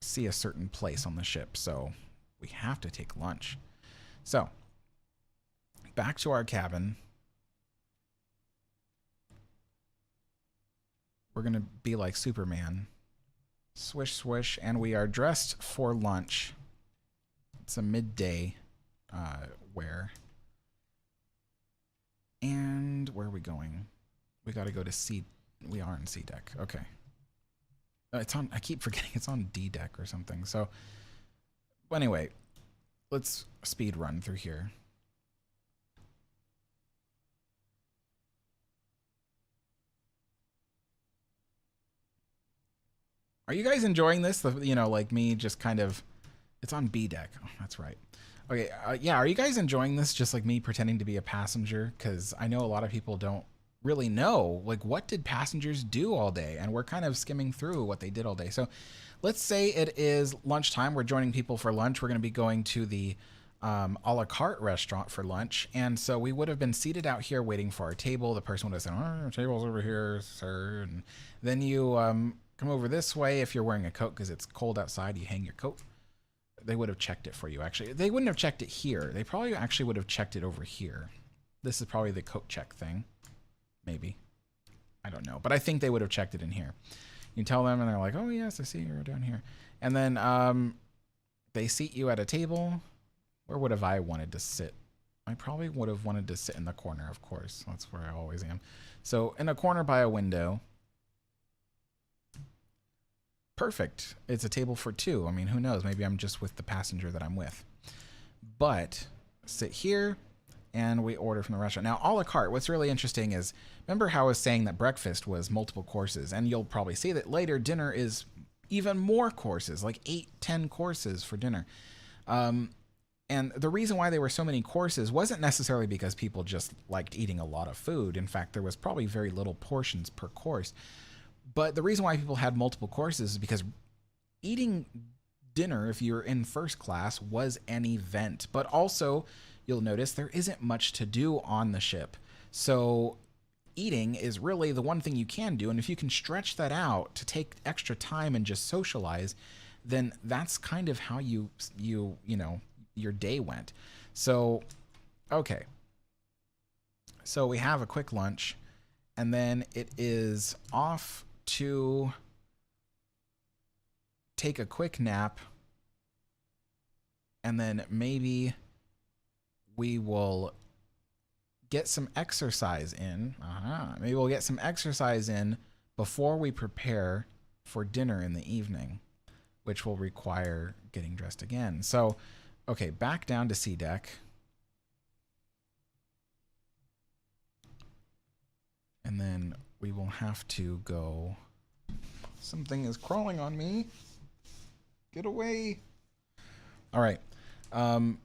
see a certain place on the ship, so we have to take lunch. So back to our cabin. We're gonna be like Superman. Swish, swish, and we are dressed for lunch. It's a midday wear. And where are we going? We got to go to C. We are in C deck. Okay. It's on. I keep forgetting it's on D deck or something. So, anyway, let's speed run through here. Are you guys enjoying this? Like me, just kind of. It's on B deck. Oh, that's right. Okay. Yeah. Are you guys enjoying this? Just like me pretending to be a passenger? Because I know a lot of people don't really know, like, what did passengers do all day, and we're kind of skimming through what they did all day. So let's say it is lunchtime. We're joining people for lunch. We're going to be going to the a la carte restaurant for lunch, and so we would have been seated out here waiting for our table. The person would have said, our table's over here, sir. And then you come over this way. If you're wearing a coat because it's cold outside, you hang your coat. They would have checked it for you. Actually, they wouldn't have checked it here. They probably actually would have checked it over here. This is probably the coat check thing. Maybe. I don't know. But I think they would have checked it in here. You tell them and they're like, oh, yes, I see you're down here. And then they seat you at a table. Where would have I wanted to sit? I probably would have wanted to sit in the corner, of course. That's where I always am. So in a corner by a window. Perfect. It's a table for two. I mean, who knows? Maybe I'm just with the passenger that I'm with. But sit here. And we order from the restaurant. Now, a la carte, what's really interesting is, remember how I was saying that breakfast was multiple courses, and you'll probably see that later dinner is even more courses, like 8-10 courses for dinner. And the reason why there were so many courses wasn't necessarily because people just liked eating a lot of food. In fact, there was probably very little portions per course. But the reason why people had multiple courses is because eating dinner, if you're in first class, was an event. But also, you'll notice there isn't much to do on the ship. So eating is really the one thing you can do. And if you can stretch that out to take extra time and just socialize, then that's kind of how you know, your day went. So, okay. So we have a quick lunch, and then it is off to take a quick nap, and then maybe we will get some exercise in. Maybe we'll get some exercise in before we prepare for dinner in the evening, which will require getting dressed again. So, okay, back down to C deck. And then we will have to go. Something is crawling on me. Get away. All right. God,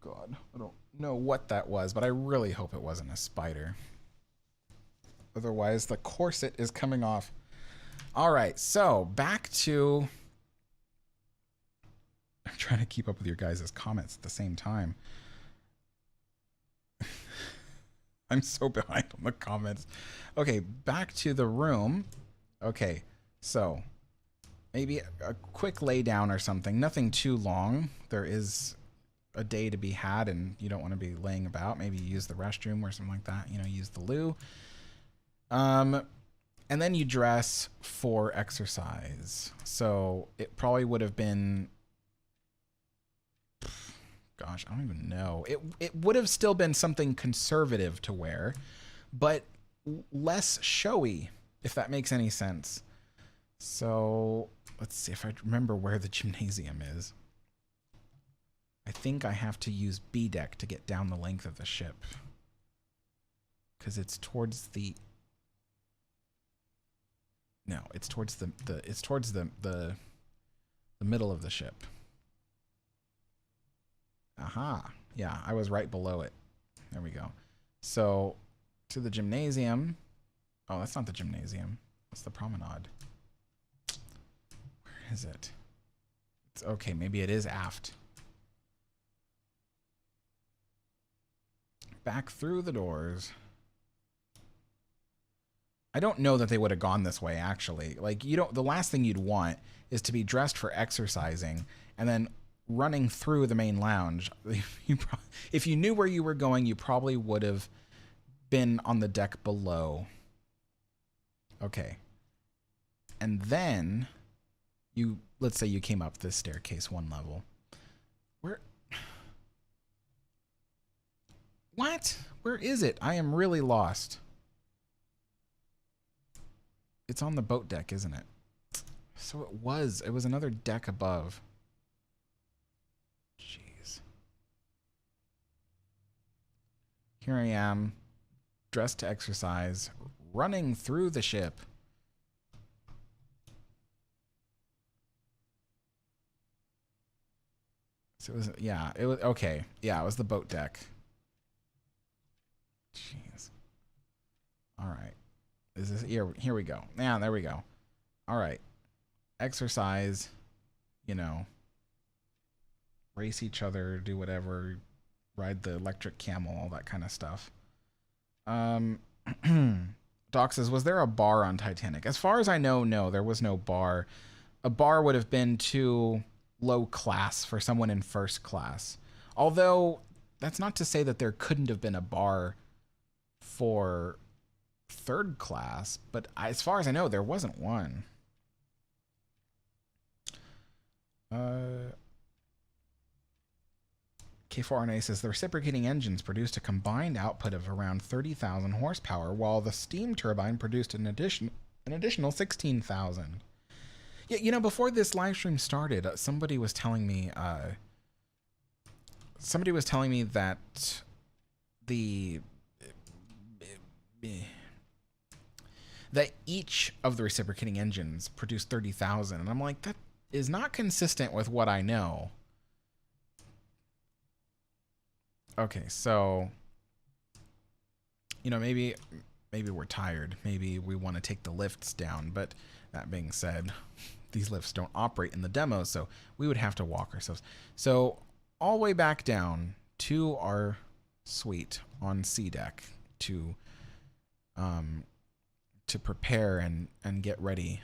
I don't know what that was, but I really hope it wasn't a spider. Otherwise, the corset is coming off. All right, so back to... I'm trying to keep up with your guys' comments at the same time. I'm so behind on the comments. Okay, back to the room. Okay, so maybe a quick lay down or something. Nothing too long. There is a day to be had, and you don't want to be laying about. Maybe use the restroom or something like that. You know, use the loo. And then you dress for exercise. So it probably would have been... Gosh, I don't even know. It would have still been something conservative to wear, but less showy, if that makes any sense. So let's see if I remember where the gymnasium is. I think I have to use B deck to get down the length of the ship, because it's towards the... No, it's towards the middle of the ship. Aha. Yeah, I was right below it. There we go. So, to the gymnasium. Oh, that's not the gymnasium. That's the promenade. Where is it? It's okay, maybe it is aft. Back through the doors. I don't know that they would have gone this way, actually. Like, you don't... The last thing you'd want is to be dressed for exercising and then running through the main lounge. If you knew where you were going, you probably would have been on the deck below. Okay. And then you, let's say you came up this staircase one level. Where? What? Where is it? I am really lost. It's on the boat deck, isn't it? So it was another deck above. Jeez. Here I am, dressed to exercise, running through the ship. So it was, yeah, it was, okay. Yeah, it was the boat deck. Jeez. All right. Is this, here we go. Yeah, there we go. All right. Exercise, you know, race each other, do whatever, ride the electric camel, all that kind of stuff. Doc says, was there a bar on Titanic? As far as I know, no, there was no bar. A bar would have been too low class for someone in first class. Although, that's not to say that there couldn't have been a bar for third class, but as far as I know, there wasn't one. K4RNA says the reciprocating engines produced a combined output of around 30,000 horsepower, while the steam turbine produced an additional 16,000. Yeah, you know, before this live stream started, somebody was telling me that that each of the reciprocating engines produced 30,000, and I'm like, that is not consistent with what I know. Okay, so, you know, maybe we're tired. Maybe we want to take the lifts down. But that being said, these lifts don't operate in the demo, so we would have to walk ourselves. So all the way back down to our suite on C deck to prepare and get ready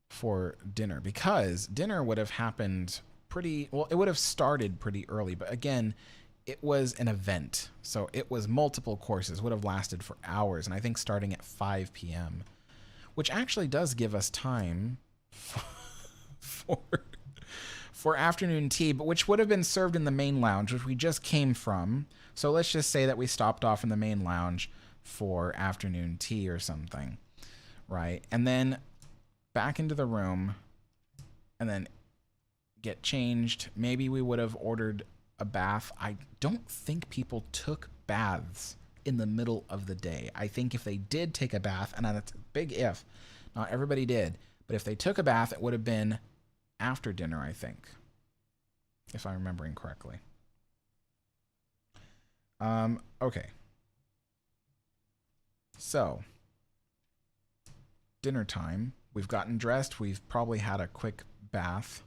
for dinner, because dinner would have happened pretty well. It would have started pretty early, but again, it was an event, so it was multiple courses, would have lasted for hours, and I think starting at 5 p.m., which actually does give us time for afternoon tea, but which would have been served in the main lounge, which we just came from. So let's just say that we stopped off in the main lounge for afternoon tea or something, right? And then back into the room, and then get changed. Maybe we would have ordered a bath. I don't think people took baths in the middle of the day. I think if they did take a bath, and that's a big if, not everybody did, but if they took a bath, it would have been after dinner, I think, if I'm remembering correctly. Okay. So, dinner time. We've gotten dressed. We've probably had a quick bath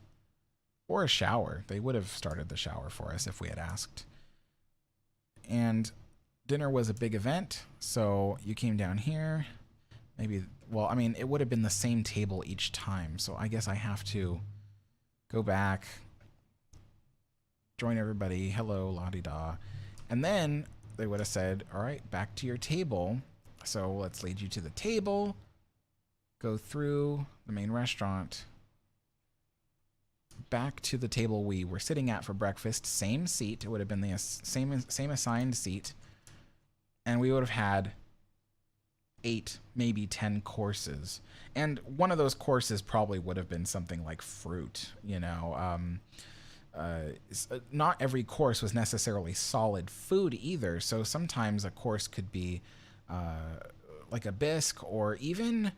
or a shower. They would have started the shower for us if we had asked. And dinner was a big event, so you came down here. Maybe, well, I mean, it would have been the same table each time, so I guess I have to go back, join everybody, hello, la-di-da. And then they would have said, all right, back to your table. So let's lead you to the table, go through the main restaurant, back to the table we were sitting at for breakfast, same seat. It would have been the same assigned seat. And we would have had 8, maybe 10 courses. And one of those courses probably would have been something like fruit, you know. Not every course was necessarily solid food either. So sometimes a course could be like a bisque, or even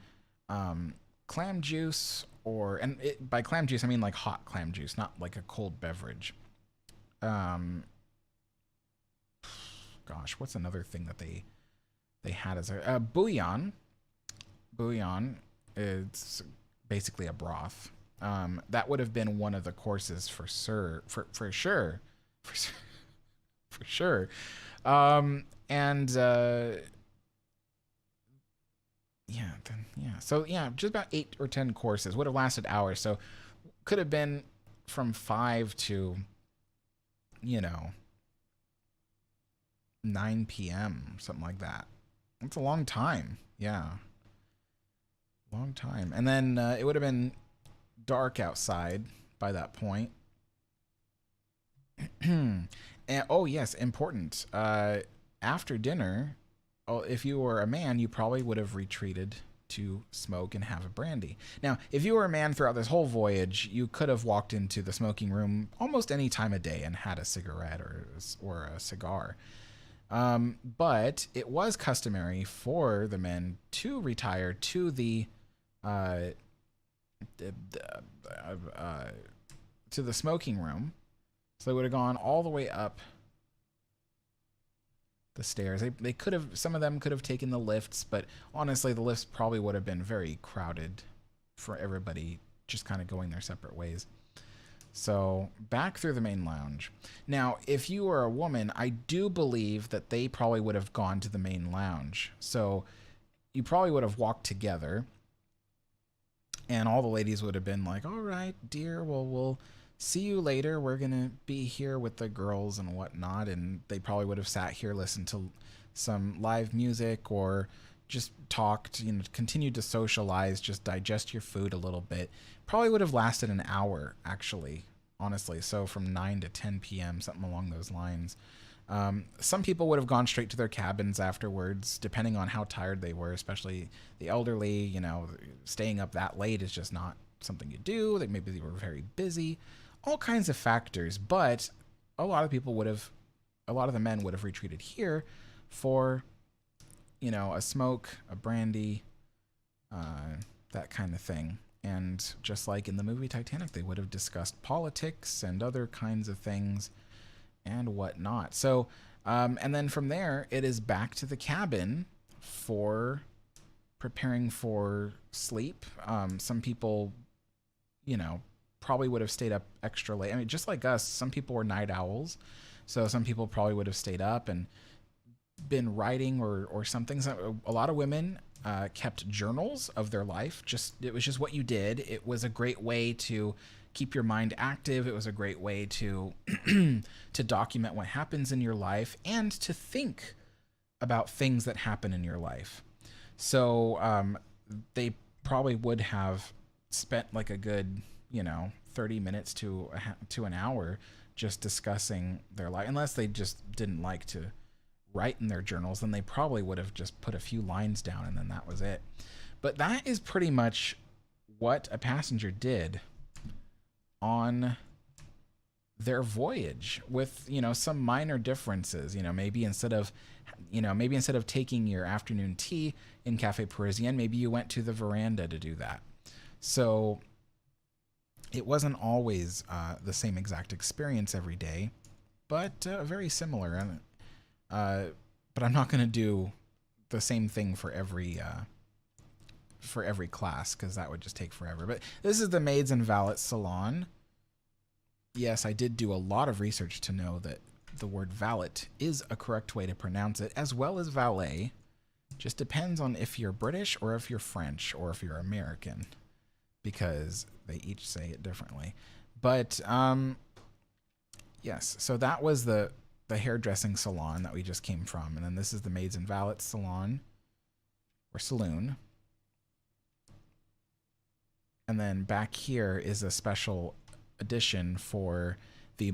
clam juice, or, and by clam juice I mean like hot clam juice, not like a cold beverage. Gosh, what's another thing that they had as a bouillon? Bouillon is basically a broth. That would have been one of the courses for sure. So yeah, just about 8 or 10 courses, would have lasted hours. So could have been from 5 to, you know, 9 p.m., something like that. That's a long time. Yeah. Long time. And then it would have been dark outside by that point. And, oh, yes, important. After dinner, if you were a man, you probably would have retreated to smoke and have a brandy. Now, if you were a man throughout this whole voyage, you could have walked into the smoking room almost any time of day and had a cigarette or a cigar. But it was customary for the men to retire to the smoking room. So they would have gone all the way up the stairs. They could have, some of them could have taken the lifts, but honestly, the lifts probably would have been very crowded for everybody just kind of going their separate ways. So back through the main lounge. Now, if you were a woman, I do believe that they probably would have gone to the main lounge. So you probably would have walked together, and all the ladies would have been like, all right, dear, well, we'll see you later. We're going to be here with the girls and whatnot. And they probably would have sat here, listened to some live music, or just talked, you know, continued to socialize, just digest your food a little bit. Probably would have lasted an hour, actually, honestly. So from 9 to 10 p.m., something along those lines. Some people would have gone straight to their cabins afterwards, depending on how tired they were, especially the elderly. You know, staying up that late is just not something you do. Maybe they were very busy. All kinds of factors. But a lot of the men would have retreated here for, you know, a smoke, a brandy, that kind of thing. And just like in the movie Titanic, they would have discussed politics and other kinds of things and whatnot. So, and then from there, it is back to the cabin for preparing for sleep. Some people, you know, probably would have stayed up extra late. I mean, just like us, some people were night owls. So some people probably would have stayed up and been writing or something. So a lot of women kept journals of their life. It was just what you did. It was a great way to keep your mind active. It was a great way to to document what happens in your life and to think about things that happen in your life. So they probably would have spent like a good, 30 minutes to an hour just discussing their life. Unless they just didn't like to write in their journals, then they probably would have just put a few lines down and then that was it. But that is pretty much what a passenger did on their voyage, with some minor differences. Maybe instead of taking your afternoon tea in Cafe Parisien, maybe you went to the veranda to do that. So it wasn't always the same exact experience every day, but very similar. And but I'm not going to do the same thing for every class, because that would just take forever. But this is the Maids and Valets Salon. Yes, I did do a lot of research to know that the word valet is a correct way to pronounce it, as well as valet. Just depends on if you're British or if you're French or if you're American, because they each say it differently. But yes, so that was the hairdressing salon that we just came from. And then this is the Maids and Valets Salon, or saloon. And then back here is a special edition for the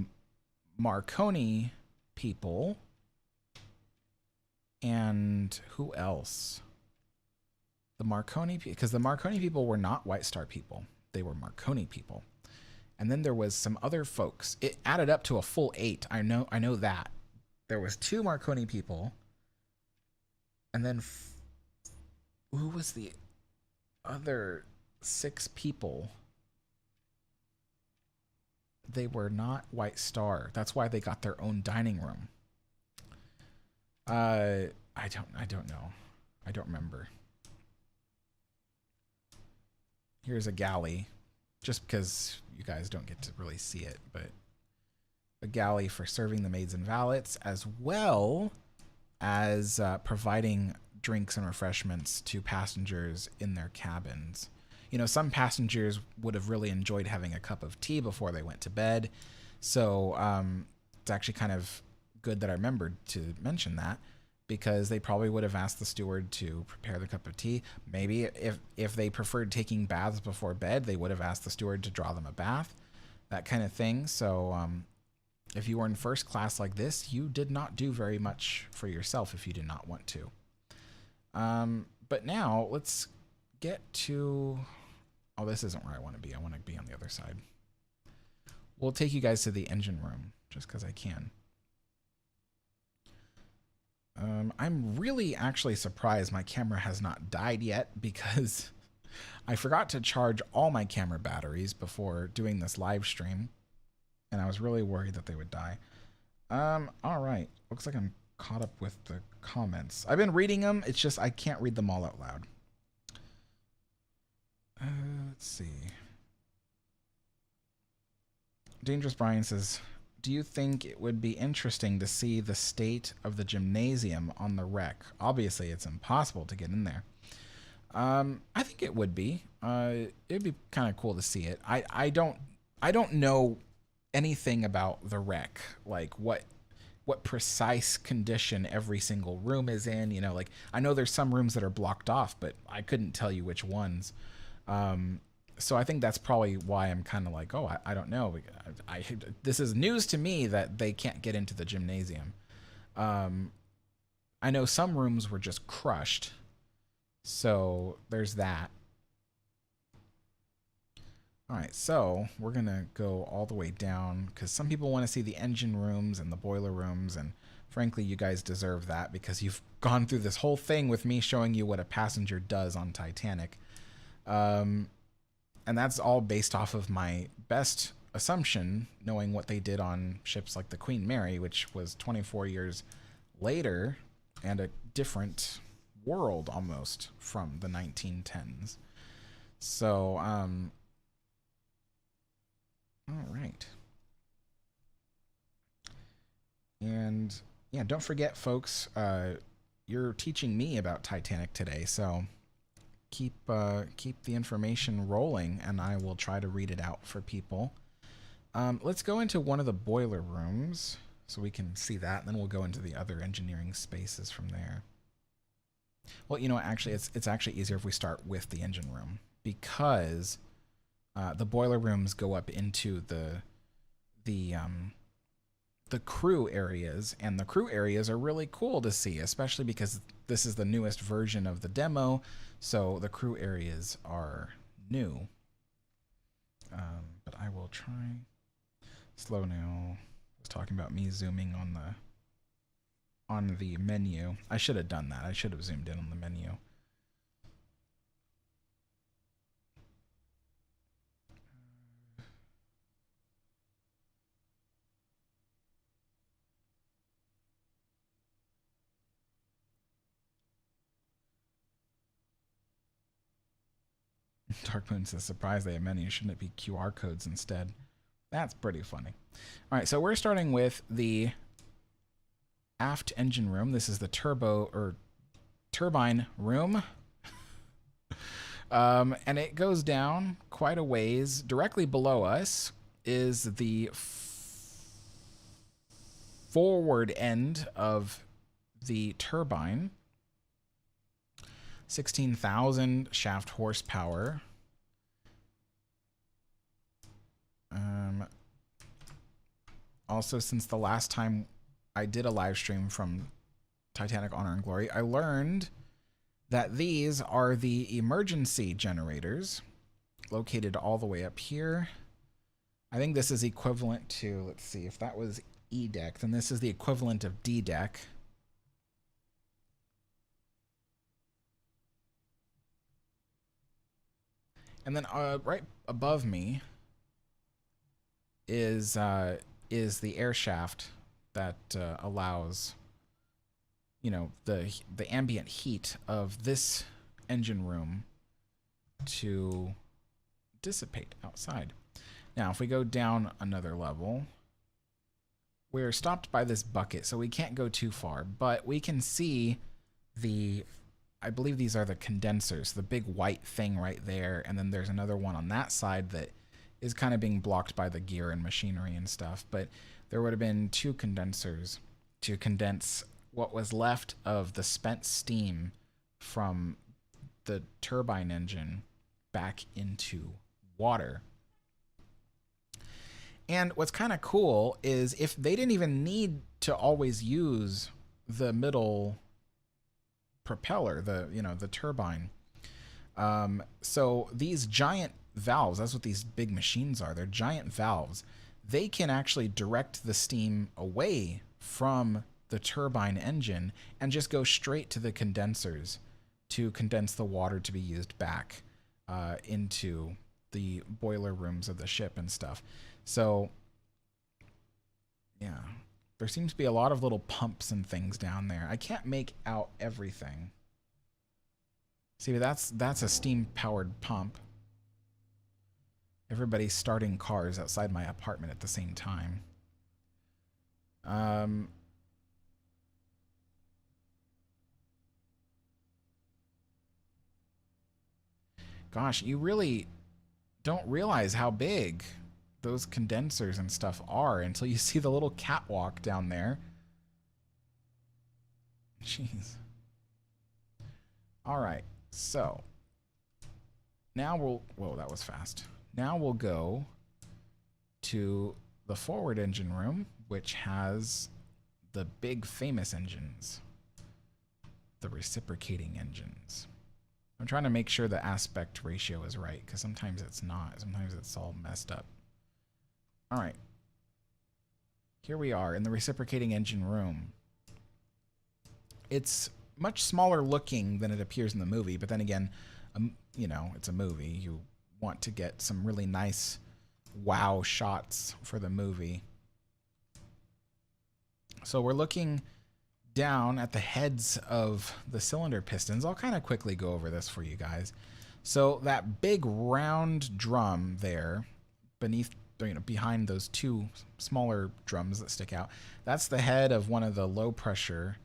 Marconi people. And who else? The Marconi, because the Marconi people were not White Star people. They were Marconi people. And then there was some other folks. It added up to a full 8. I know that. There was 2 Marconi people. And then who was the other 6 people? They were not White Star. That's why they got their own dining room. I don't know. I don't remember. Here's a galley, just because you guys don't get to really see it, but a galley for serving the maids and valets, as well as providing drinks and refreshments to passengers in their cabins. Some passengers would have really enjoyed having a cup of tea before they went to bed. So it's actually kind of good that I remembered to mention that, because they probably would have asked the steward to prepare the cup of tea. Maybe if they preferred taking baths before bed, they would have asked the steward to draw them a bath, that kind of thing. So if you were in first class like this, you did not do very much for yourself if you did not want to. But now let's get to... Oh, this isn't where I want to be. I want to be on the other side. We'll take you guys to the engine room, just because I can. I'm really actually surprised my camera has not died yet, because I forgot to charge all my camera batteries before doing this live stream, and I was really worried that they would die. All right. Looks like I'm caught up with the comments. I've been reading them. It's just I can't read them all out loud. Let's see. Dangerous Brian says, do you think it would be interesting to see the state of the gymnasium on the wreck? Obviously, it's impossible to get in there. I think it would be. It'd be kind of cool to see it. I don't know anything about the wreck, like what precise condition every single room is in. Like I know there's some rooms that are blocked off, but I couldn't tell you which ones. So I think that's probably why I'm kind of like, oh, I don't know. This is news to me that they can't get into the gymnasium. I know some rooms were just crushed, so there's that. All right, so we're going to go all the way down, because some people want to see the engine rooms and the boiler rooms, and frankly, you guys deserve that, because you've gone through this whole thing with me showing you what a passenger does on Titanic. And that's all based off of my best assumption, knowing what they did on ships like the Queen Mary, which was 24 years later and a different world almost from the 1910s. So, All right. And yeah, don't forget, folks, you're teaching me about Titanic today, so keep the information rolling, and I will try to read it out for people. Let's go into one of the boiler rooms so we can see that, and then we'll go into the other engineering spaces from there. Well, you know what, actually, it's actually easier if we start with the engine room, because the boiler rooms go up into the crew areas, and the crew areas are really cool to see, especially because this is the newest version of the demo, so the crew areas are new. But I will try slow now. I was talking about me zooming on the menu. I should have done that. I should have zoomed in on the menu. Dark Moon says, surprised they have menus. Shouldn't it be QR codes instead? That's pretty funny. All right, so we're starting with the aft engine room. This is the turbine room. And it goes down quite a ways. Directly below us is the forward end of the turbine. 16,000 shaft horsepower. Also, since the last time I did a live stream from Titanic Honor and Glory, I learned that these are the emergency generators located all the way up here. I think this is equivalent to, let's see, if that was E deck, then this is the equivalent of D deck. And then right above me is the air shaft that allows, you know, the ambient heat of this engine room to dissipate outside. Now, if we go down another level, we're stopped by this bucket, so we can't go too far, but we can see I believe these are the condensers, the big white thing right there, and then there's another one on that side that is kind of being blocked by the gear and machinery and stuff, but there would have been two condensers to condense what was left of the spent steam from the turbine engine back into water. And what's kind of cool is if they didn't even need to always use the middle propeller, the turbine. So these giant valves, that's what these big machines are. They're giant valves. They can actually direct the steam away from the turbine engine and just go straight to the condensers to condense the water to be used back into the boiler rooms of the ship and stuff. So, yeah, there seems to be a lot of little pumps and things down there. I can't make out everything. See, that's a steam-powered pump. Everybody's starting cars outside my apartment at the same time. Gosh, you really don't realize how big those condensers and stuff are until you see the little catwalk down there. Jeez. All right, so now whoa, that was fast. Now we'll go to the forward engine room, which has the big famous engines, the reciprocating engines. I'm trying to make sure the aspect ratio is right, because sometimes it's not. Sometimes it's all messed up. All right. Here we are in the reciprocating engine room. It's much smaller looking than it appears in the movie, but then again, you know, it's a movie. You want to get some really nice wow shots for the movie. So we're looking down at the heads of the cylinder pistons. I'll kind of quickly go over this for you guys. So that big round drum there beneath behind those two smaller drums that stick out. That's the head of one of the low pressure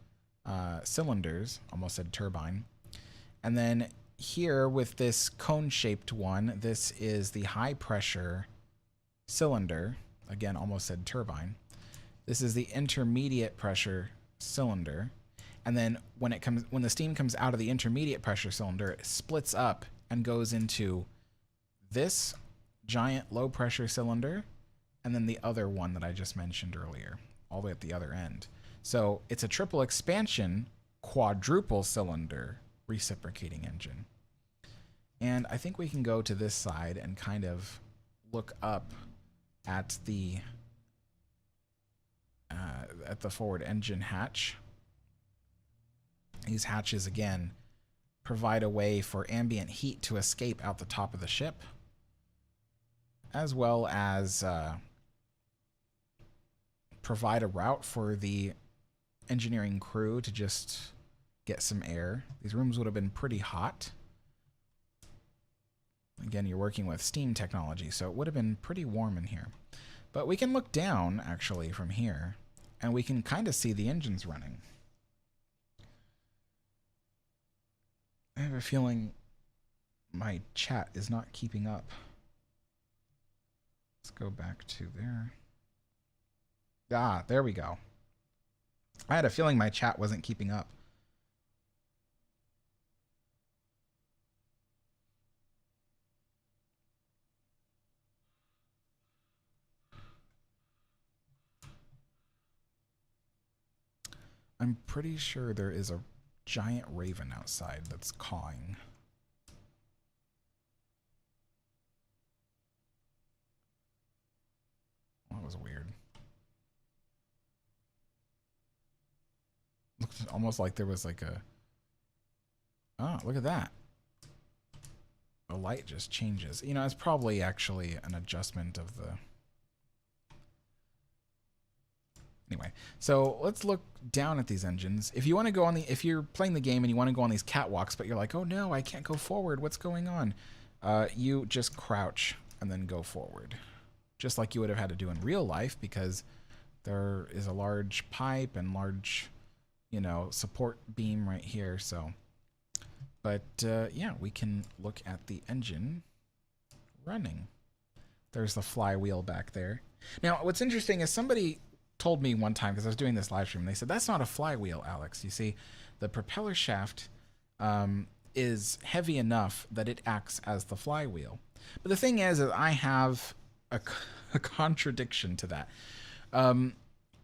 cylinders, almost said turbine. And then here with this cone-shaped one, this is the high pressure cylinder. Again, almost said turbine. This is the intermediate pressure cylinder. And then when the steam comes out of the intermediate pressure cylinder, it splits up and goes into this giant low pressure cylinder and then the other one that I just mentioned earlier, all the way at the other end. So it's a triple expansion quadruple cylinder reciprocating engine. And I think we can go to this side and kind of look up at the forward engine hatch. These hatches, again, provide a way for ambient heat to escape out the top of the ship, as well as provide a route for the engineering crew to just get some air. These rooms would have been pretty hot. Again, you're working with steam technology, so it would have been pretty warm in here. But we can look down, actually, from here, and we can kind of see the engines running. I have a feeling my chat is not keeping up. Let's go back to there. Ah, there we go. I had a feeling my chat wasn't keeping up. I'm pretty sure there is a giant raven outside that's cawing. That was weird. Looks almost like there was like a... Oh, look at that. The light just changes. You know, it's probably actually an adjustment of the... Anyway, so let's look down at these engines. If you want to go on the, if you're playing the game and you want to go on these catwalks, but you're like, oh no, I can't go forward. What's going on? You just crouch and then go forward, just like you would have had to do in real life, because there is a large pipe and large, you know, support beam right here. So, but yeah, we can look at the engine running. There's the flywheel back there. Now, what's interesting is somebody told me one time, because I was doing this live stream, they said, that's not a flywheel, Alex. You see, the propeller shaft is heavy enough that it acts as the flywheel. But the thing is that I have a contradiction to that,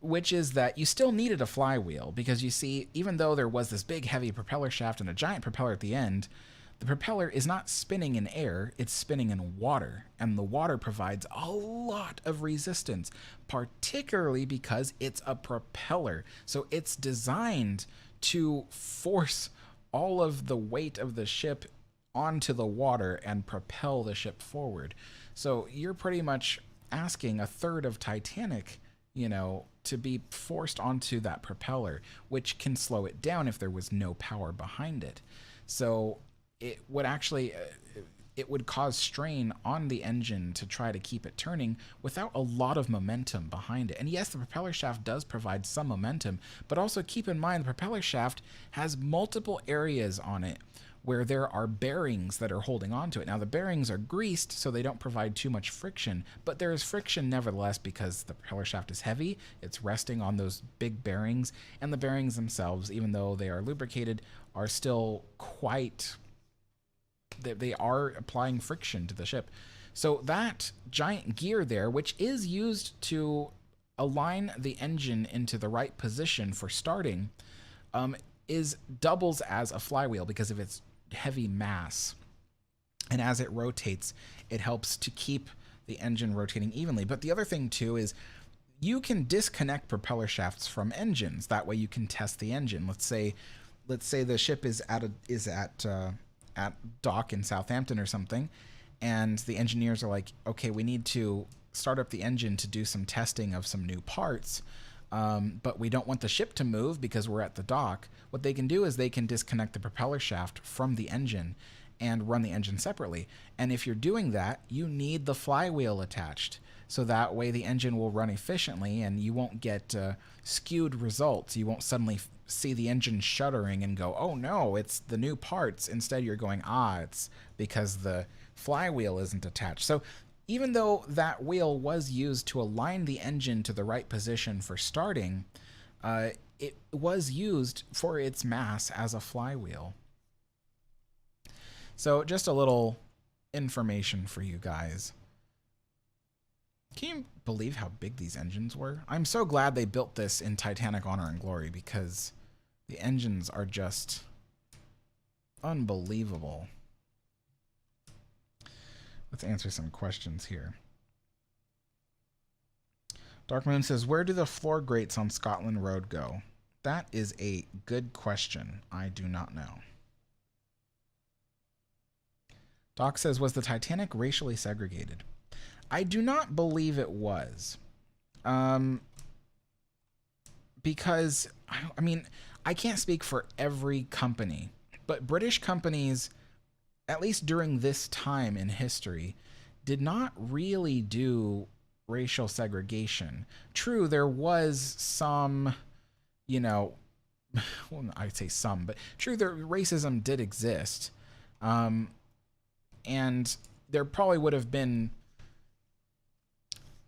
which is that you still needed a flywheel, because you see, even though there was this big heavy propeller shaft and a giant propeller at the end, the propeller is not spinning in air, it's spinning in water, and the water provides a lot of resistance, particularly because it's a propeller. So it's designed to force all of the weight of the ship onto the water and propel the ship forward. So you're pretty much asking a third of Titanic, you know, to be forced onto that propeller, which can slow it down if there was no power behind it. So it would actually, it would cause strain on the engine to try to keep it turning without a lot of momentum behind it. And yes, the propeller shaft does provide some momentum, but also keep in mind the propeller shaft has multiple areas on it where there are bearings that are holding onto it. Now the bearings are greased, so they don't provide too much friction, but there is friction nevertheless because the propeller shaft is heavy, it's resting on those big bearings, and the bearings themselves, even though they are lubricated, are still quite... they are applying friction to the ship. So that giant gear there, which is used to align the engine into the right position for starting, doubles as a flywheel because of its heavy mass. And as it rotates, it helps to keep the engine rotating evenly. But the other thing too is you can disconnect propeller shafts from engines. That way you can test the engine. Let's say the ship is at dock in Southampton or something, and the engineers are like, okay, we need to start up the engine to do some testing of some new parts, but we don't want the ship to move because we're at the dock. What they can do is they can disconnect the propeller shaft from the engine and run the engine separately. And if you're doing that, you need the flywheel attached. so that way the engine will run efficiently and you won't get skewed results. You won't suddenly see the engine shuddering and go, oh no, it's the new parts. Instead, you're going, it's because the flywheel isn't attached. So even though that wheel was used to align the engine to the right position for starting, it was used for its mass as a flywheel. So just a little information for you guys. Can you believe how big these engines were? I'm so glad they built this in Titanic Honor and Glory, because the engines are just unbelievable. Let's answer some questions here. Dark Moon says, where do the floor grates on Scotland Road go? That is a good question. I do not know. Doc says, was the Titanic racially segregated? I do not believe it was. Because, I mean, I can't speak for every company, but British companies, at least during this time in history, did not really do racial segregation. True, there was some, you know, well, I'd say some, but true, racism did exist. And there probably would have been,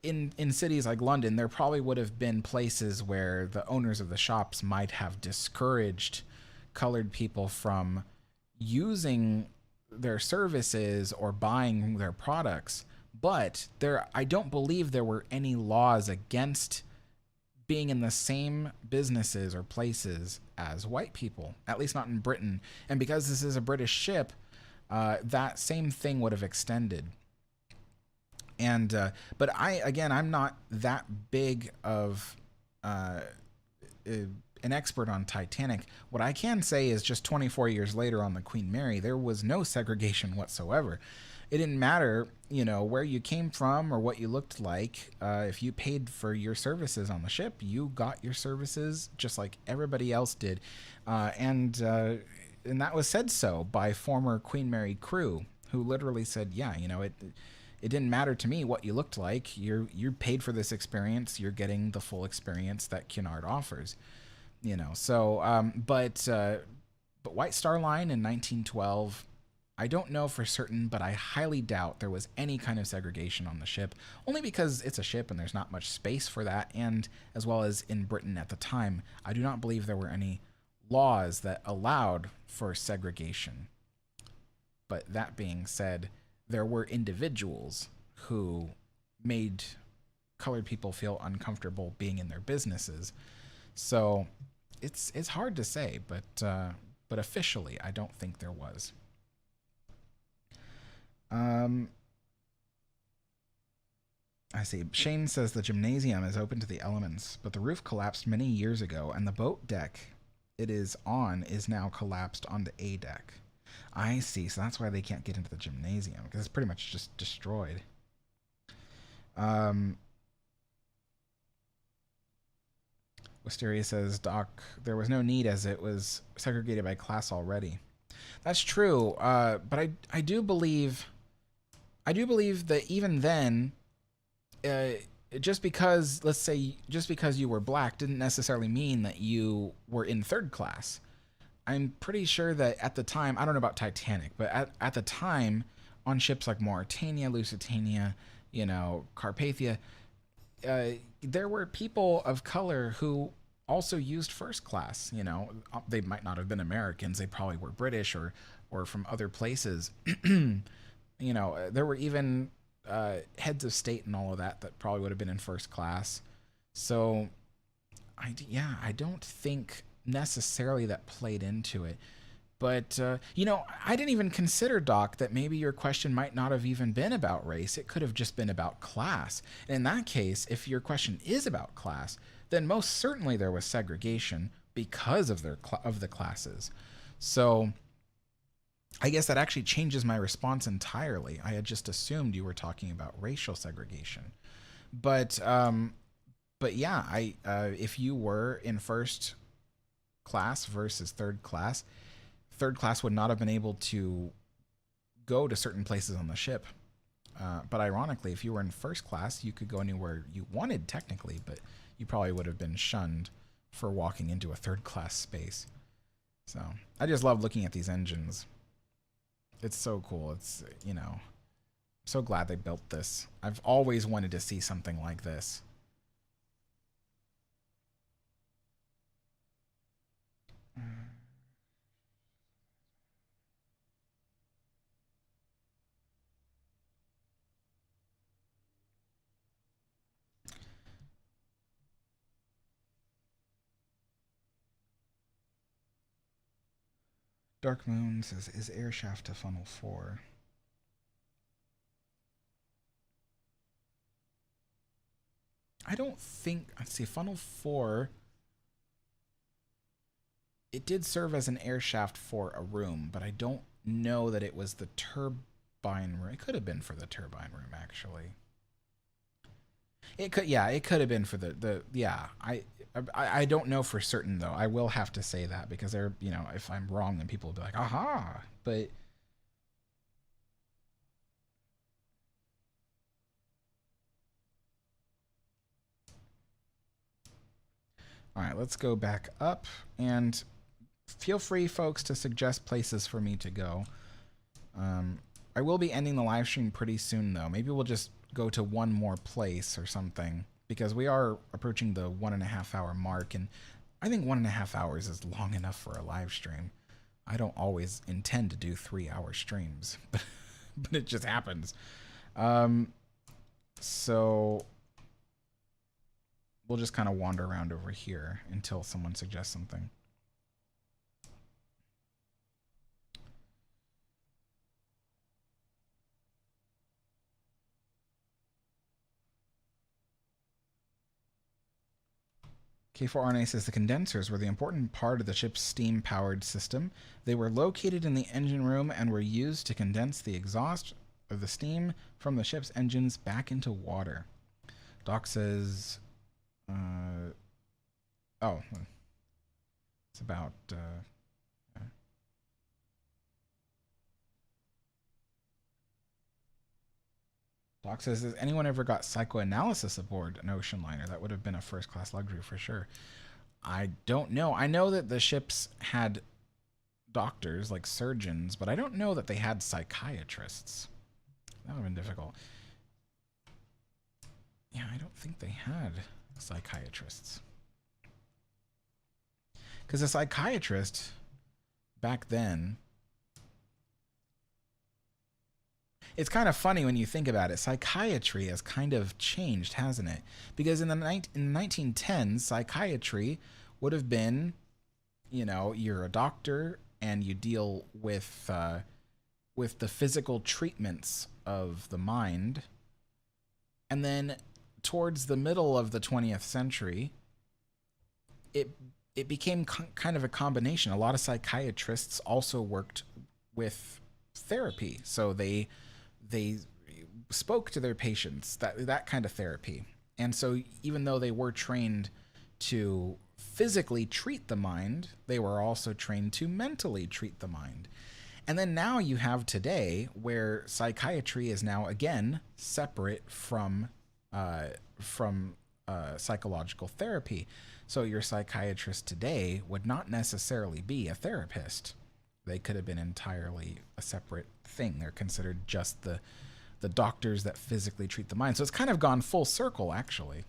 in cities like London, there probably would have been places where the owners of the shops might have discouraged colored people from using their services or buying their products. But I don't believe there were any laws against being in the same businesses or places as white people, at least not in Britain. And because this is a British ship, that same thing would have extended. And but I'm not that big of an expert on Titanic. What I can say is just 24 years later on the Queen Mary, there was no segregation whatsoever. It didn't matter, you know, where you came from or what you looked like. If you paid for your services on the ship, you got your services just like everybody else did. And that was said so by former Queen Mary crew, who literally said, yeah, you know, it didn't matter to me what you looked like. You paid for this experience. You're getting the full experience that Cunard offers. You know, so but White Star Line in 1912, I don't know for certain, but I highly doubt there was any kind of segregation on the ship, only because it's a ship and there's not much space for that, and as well as in Britain at the time, I do not believe there were any laws that allowed for segregation. But that being said, there were individuals who made colored people feel uncomfortable being in their businesses. So it's hard to say, but officially, I don't think there was. I see. Shane says the gymnasium is open to the elements, but the roof collapsed many years ago, and the boat deck it is on is now collapsed onto A deck. I see. So that's why they can't get into the gymnasium, because it's pretty much just destroyed. Wisteria says, Doc, there was no need as it was segregated by class already. That's true. But I do believe that even then, just because, let's say, just because you were black didn't necessarily mean that you were in third class. I'm pretty sure that at the time, I don't know about Titanic, but at the time, on ships like Mauretania, Lusitania, you know, Carpathia, there were people of color who also used first class. You know, they might not have been Americans. They probably were British or from other places. You know, there were even heads of state and all of that probably would have been in first class. So, I don't think necessarily that played into it. But, you know, I didn't even consider, Doc, that maybe your question might not have even been about race. It could have just been about class. And in that case, if your question is about class, then most certainly there was segregation because of the classes. So I guess that actually changes my response entirely. I had just assumed you were talking about racial segregation. But yeah, if you were in first class versus third class would not have been able to go to certain places on the ship. But ironically, if you were in first class, you could go anywhere you wanted technically, but you probably would have been shunned for walking into a third class space. So I just love looking at these engines. It's so cool. It's, you know, so glad they built this. I've always wanted to see something like this. Dark Moon says, is air shaft to funnel 4? I don't think, let's see, funnel 4, it did serve as an air shaft for a room, but I don't know that it was the turbine room. It could have been for the turbine room, actually. It could, yeah, it could have been for yeah. I don't know for certain though. I will have to say that because they're, you know, if I'm wrong, then people will be like, aha. But all right, let's go back up and feel free, folks, to suggest places for me to go. I will be ending the live stream pretty soon though. Maybe we'll just go to one more place or something because we are approaching the 1.5 hour mark, and I think 1.5 hours is long enough for a live stream. I don't always intend to do 3-hour streams, but it just happens. So we'll just kind of wander around over here until someone suggests something. K4RNA says the condensers were the important part of the ship's steam-powered system. They were located in the engine room and were used to condense the exhaust of the steam from the ship's engines back into water. Doc says, oh, it's about, Doc says, has anyone ever got psychoanalysis aboard an ocean liner? That would have been a first-class luxury for sure. I don't know. I know that the ships had doctors, like surgeons, but I don't know that they had psychiatrists. That would have been difficult. Yeah, I don't think they had psychiatrists. Because a psychiatrist back then, it's kind of funny when you think about it. Psychiatry has kind of changed, hasn't it? Because in the 1910s, psychiatry would have been, you know, you're a doctor and you deal with the physical treatments of the mind. And then towards the middle of the 20th century, it became kind of a combination. A lot of psychiatrists also worked with therapy, so they spoke to their patients, that kind of therapy. And so even though they were trained to physically treat the mind, they were also trained to mentally treat the mind. And then now you have today where psychiatry is now again separate from psychological therapy. So your psychiatrist today would not necessarily be a therapist. They could have been entirely a separate thing. They're considered just the doctors that physically treat the mind. So it's kind of gone full circle, actually.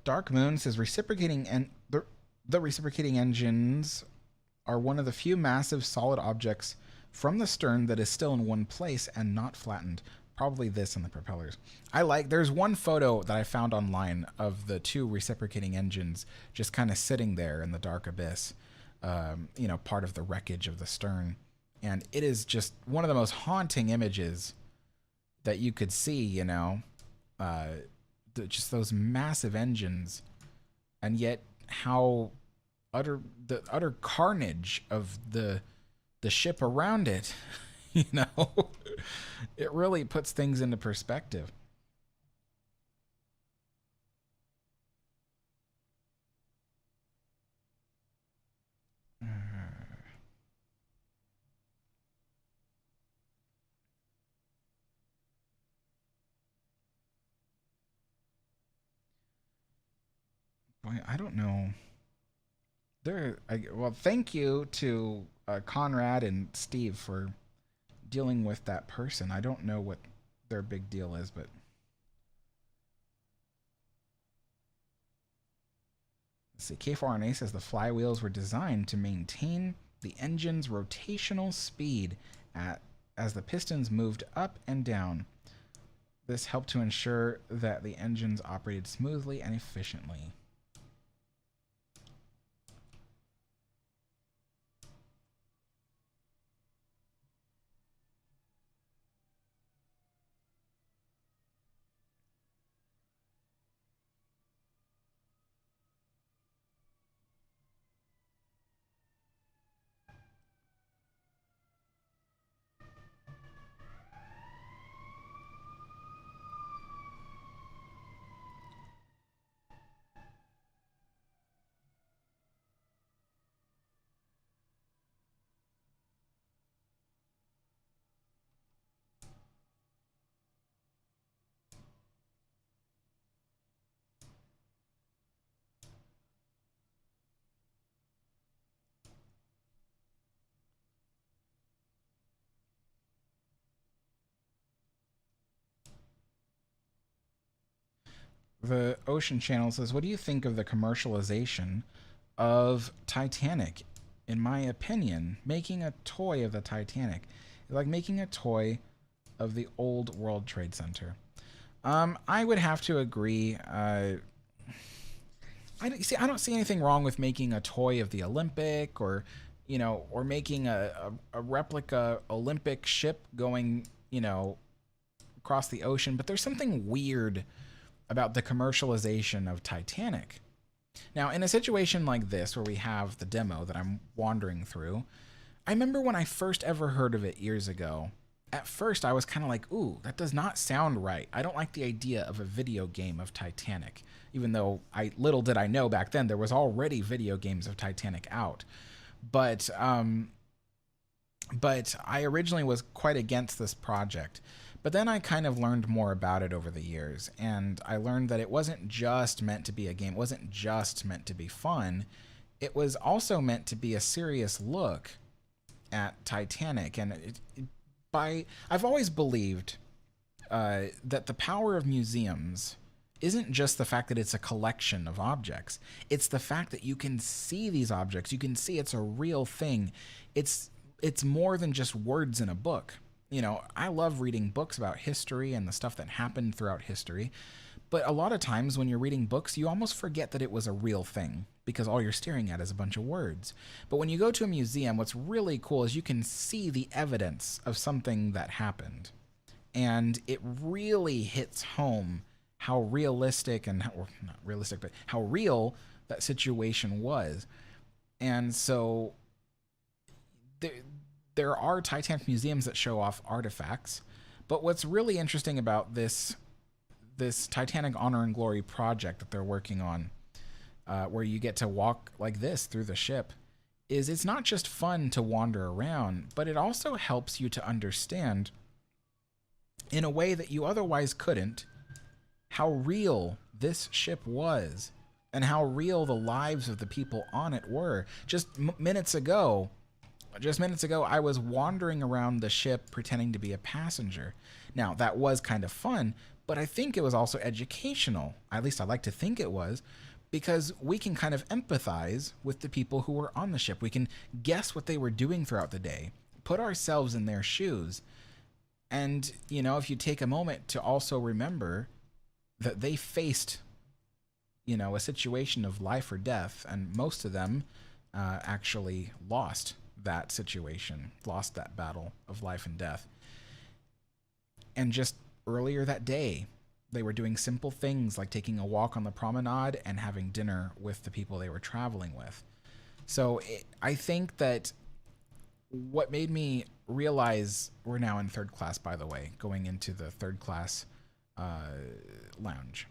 Dark Moon says reciprocating and the reciprocating engines are one of the few massive solid objects from the stern that is still in one place and not flattened. Probably this and the propellers. There's one photo that I found online of the two reciprocating engines just kind of sitting there in the dark abyss, you know, part of the wreckage of the stern. And it is just one of the most haunting images that you could see, you know, just those massive engines, and yet how the utter carnage of the ship around it, you know. It really puts things into perspective. Boy, I don't know. Well, thank you to Conrad and Steve for dealing with that person. I don't know what their big deal is, but let's see. K4RNA says the flywheels were designed to maintain the engine's rotational speed as the pistons moved up and down. This helped to ensure that the engines operated smoothly and efficiently. The Ocean Channel says, what do you think of the commercialization of Titanic? In my opinion, making a toy of the Titanic is like making a toy of the old World Trade Center. I would have to agree. I don't see anything wrong with making a toy of the Olympic, or or making a replica Olympic ship going, across the ocean. But there's something weird about the commercialization of Titanic. Now, in a situation like this, where we have the demo that I'm wandering through, I remember when I first ever heard of it years ago. At first, I was kind of like, ooh, that does not sound right. I don't like the idea of a video game of Titanic, even though little did I know back then there was already video games of Titanic out. But I originally was quite against this project. But then I kind of learned more about it over the years, and I learned that it wasn't just meant to be a game. It wasn't just meant to be fun. It was also meant to be a serious look at Titanic. And I've always believed that the power of museums isn't just the fact that it's a collection of objects. It's the fact that you can see these objects. You can see it's a real thing. It's more than just words in a book. I love reading books about history and the stuff that happened throughout history. But a lot of times when you're reading books, you almost forget that it was a real thing because all you're staring at is a bunch of words. But when you go to a museum, what's really cool is you can see the evidence of something that happened. And it really hits home how realistic or not realistic, but how real that situation was. And so there are Titanic museums that show off artifacts, but what's really interesting about this Titanic Honor and Glory project that they're working on, where you get to walk like this through the ship, is it's not just fun to wander around, but it also helps you to understand, in a way that you otherwise couldn't, how real this ship was and how real the lives of the people on it were. Just minutes ago, I was wandering around the ship pretending to be a passenger. Now, that was kind of fun, but I think it was also educational. At least I like to think it was, because we can kind of empathize with the people who were on the ship. We can guess what they were doing throughout the day, put ourselves in their shoes. And, if you take a moment to also remember that they faced, a situation of life or death, and most of them actually lost that situation, lost that battle of life and death. And just earlier that day, they were doing simple things like taking a walk on the promenade and having dinner with the people they were traveling with. So I think that what made me realize, we're now in third class, by the way, going into the third class lounge.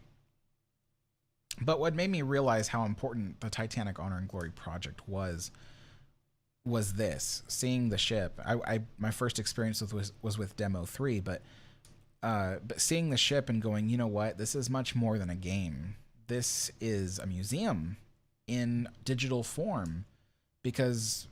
But what made me realize how important the Titanic Honor and Glory project was this, seeing the ship. My first experience was with Demo 3, but seeing the ship and going, you know what, this is much more than a game. this is a museum in digital form, because,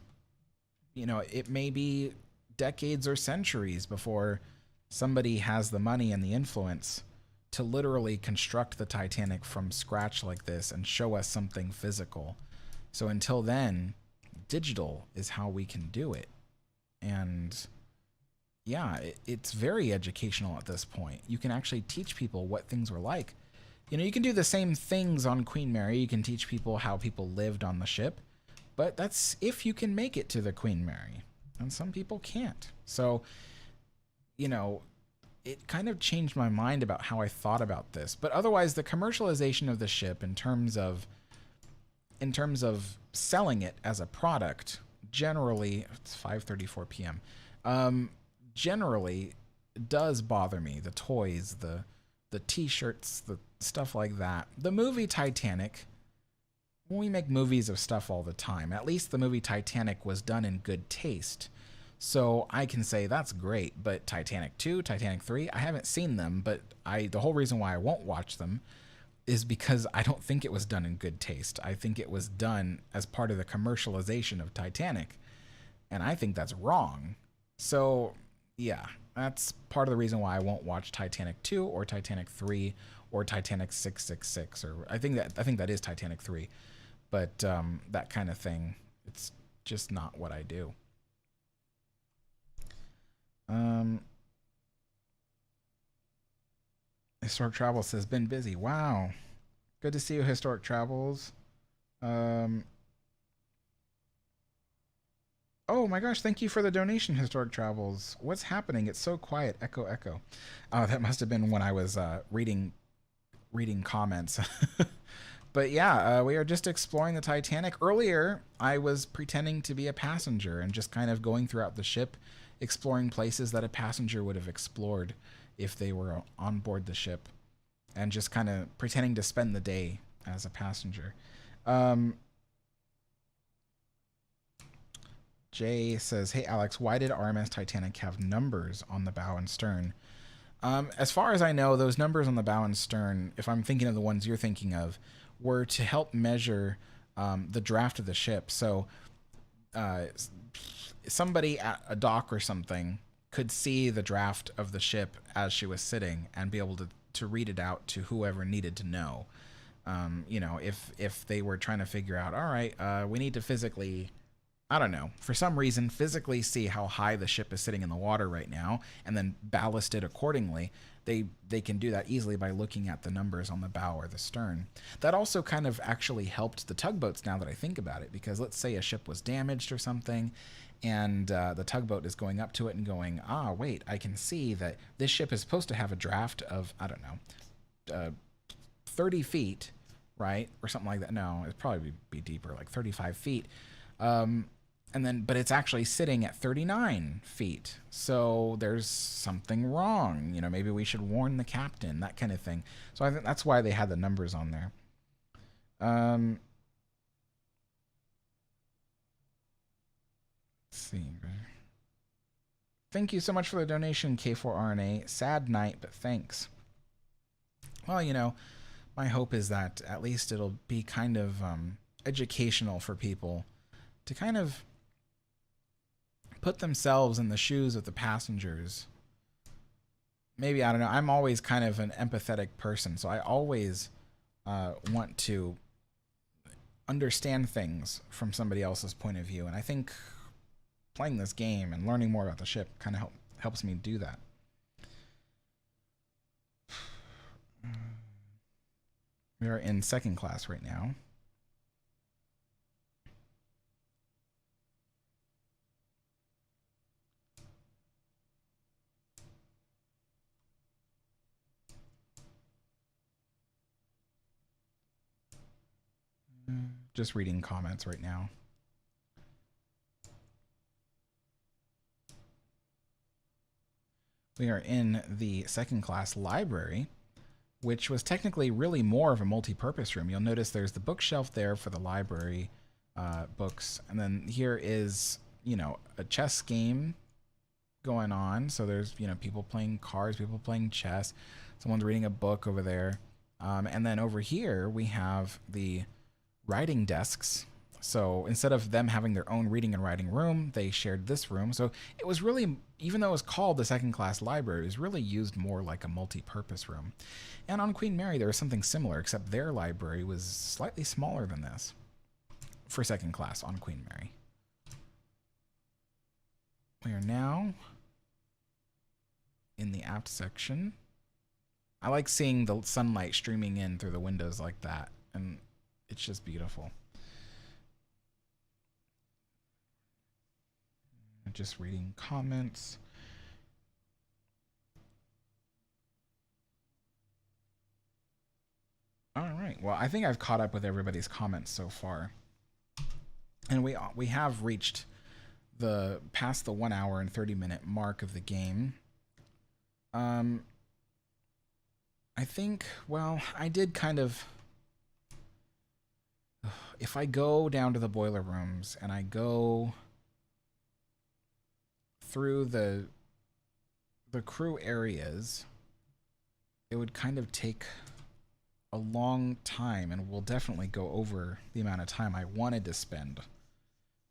you know, it may be decades or centuries before somebody has the money and the influence to literally construct the Titanic from scratch like this and show us something physical. So until then, digital is how we can do it. And yeah, it's very educational at this point. You can actually teach people what things were like. You know, you can do the same things on Queen Mary. You can teach people how people lived on the ship, but that's if you can make it to the Queen Mary. And some people can't. So, you know, it kind of changed my mind about how I thought about this. But otherwise, the commercialization of the ship in terms of selling it as a product, generally, it's 5:34 p.m. Generally does bother me. The toys, the t-shirts, the stuff like that. The movie Titanic, we make movies of stuff all the time. At least the movie Titanic was done in good taste. So I can say that's great. But Titanic 2, Titanic 3, I haven't seen them, but the whole reason why I won't watch them is because I don't think it was done in good taste. I think it was done as part of the commercialization of Titanic. And I think that's wrong. So, yeah, that's part of the reason why I won't watch Titanic 2 or Titanic 3 or Titanic 666, or I think that is Titanic 3. But that kind of thing, it's just not what I do. Historic Travel says, been busy. Wow. Good to see you, Historic Travels. Oh my gosh, thank you for the donation, Historic Travels. What's happening? It's so quiet. Echo, echo. That must have been when I was reading comments. But yeah, we are just exploring the Titanic. Earlier, I was pretending to be a passenger and just kind of going throughout the ship, exploring places that a passenger would have explored if they were on board the ship, and just kind of pretending to spend the day as a passenger. Jay says, hey, Alex, why did RMS Titanic have numbers on the bow and stern? As far as I know, those numbers on the bow and stern, if I'm thinking of the ones you're thinking of, were to help measure the draft of the ship. So somebody at a dock or something could see the draft of the ship as she was sitting and be able to read it out to whoever needed to know. You know, if they were trying to figure out, all right, we need to physically, I don't know, for some reason, physically see how high the ship is sitting in the water right now and then ballast it accordingly. They can do that easily by looking at the numbers on the bow or the stern. That also kind of actually helped the tugboats, now that I think about it, because let's say a ship was damaged or something, and the tugboat is going up to it and going, wait, I can see that this ship is supposed to have a draft of, I don't know, 30 feet, right? Or something like that. No, it'd probably be deeper, like 35 feet. But it's actually sitting at 39 feet. So there's something wrong. You know, maybe we should warn the captain, that kind of thing. So I think that's why they had the numbers on there. Let's see. Thank you so much for the donation, K4RNA. Sad night, but thanks. Well, you know, my hope is that at least it'll be kind of educational for people to kind of put themselves in the shoes of the passengers. Maybe, I don't know, I'm always kind of an empathetic person, so I always want to understand things from somebody else's point of view, and I think playing this game and learning more about the ship kind of helps me do that. We are in second class right now. Just reading comments right now. We are in the second class library, which was technically really more of a multi-purpose room. You'll notice there's the bookshelf there for the library books. And then here is, you know, a chess game going on. So there's, you know, people playing cards, people playing chess. Someone's reading a book over there. And then over here, we have the writing desks. So instead of them having their own reading and writing room, they shared this room. So it was really, even though it was called the second class library, it was really used more like a multi-purpose room. And on Queen Mary, there was something similar, except their library was slightly smaller than this for second class on Queen Mary. We are now in the apt section. I like seeing the sunlight streaming in through the windows like that, and it's just beautiful. Just reading comments. All right. Well, I think I've caught up with everybody's comments so far, and we have reached past the 1 hour and 30-minute mark of the game. I think, well, I did kind of, if I go down to the boiler rooms and I go through the crew areas, it would kind of take a long time, and we'll definitely go over the amount of time I wanted to spend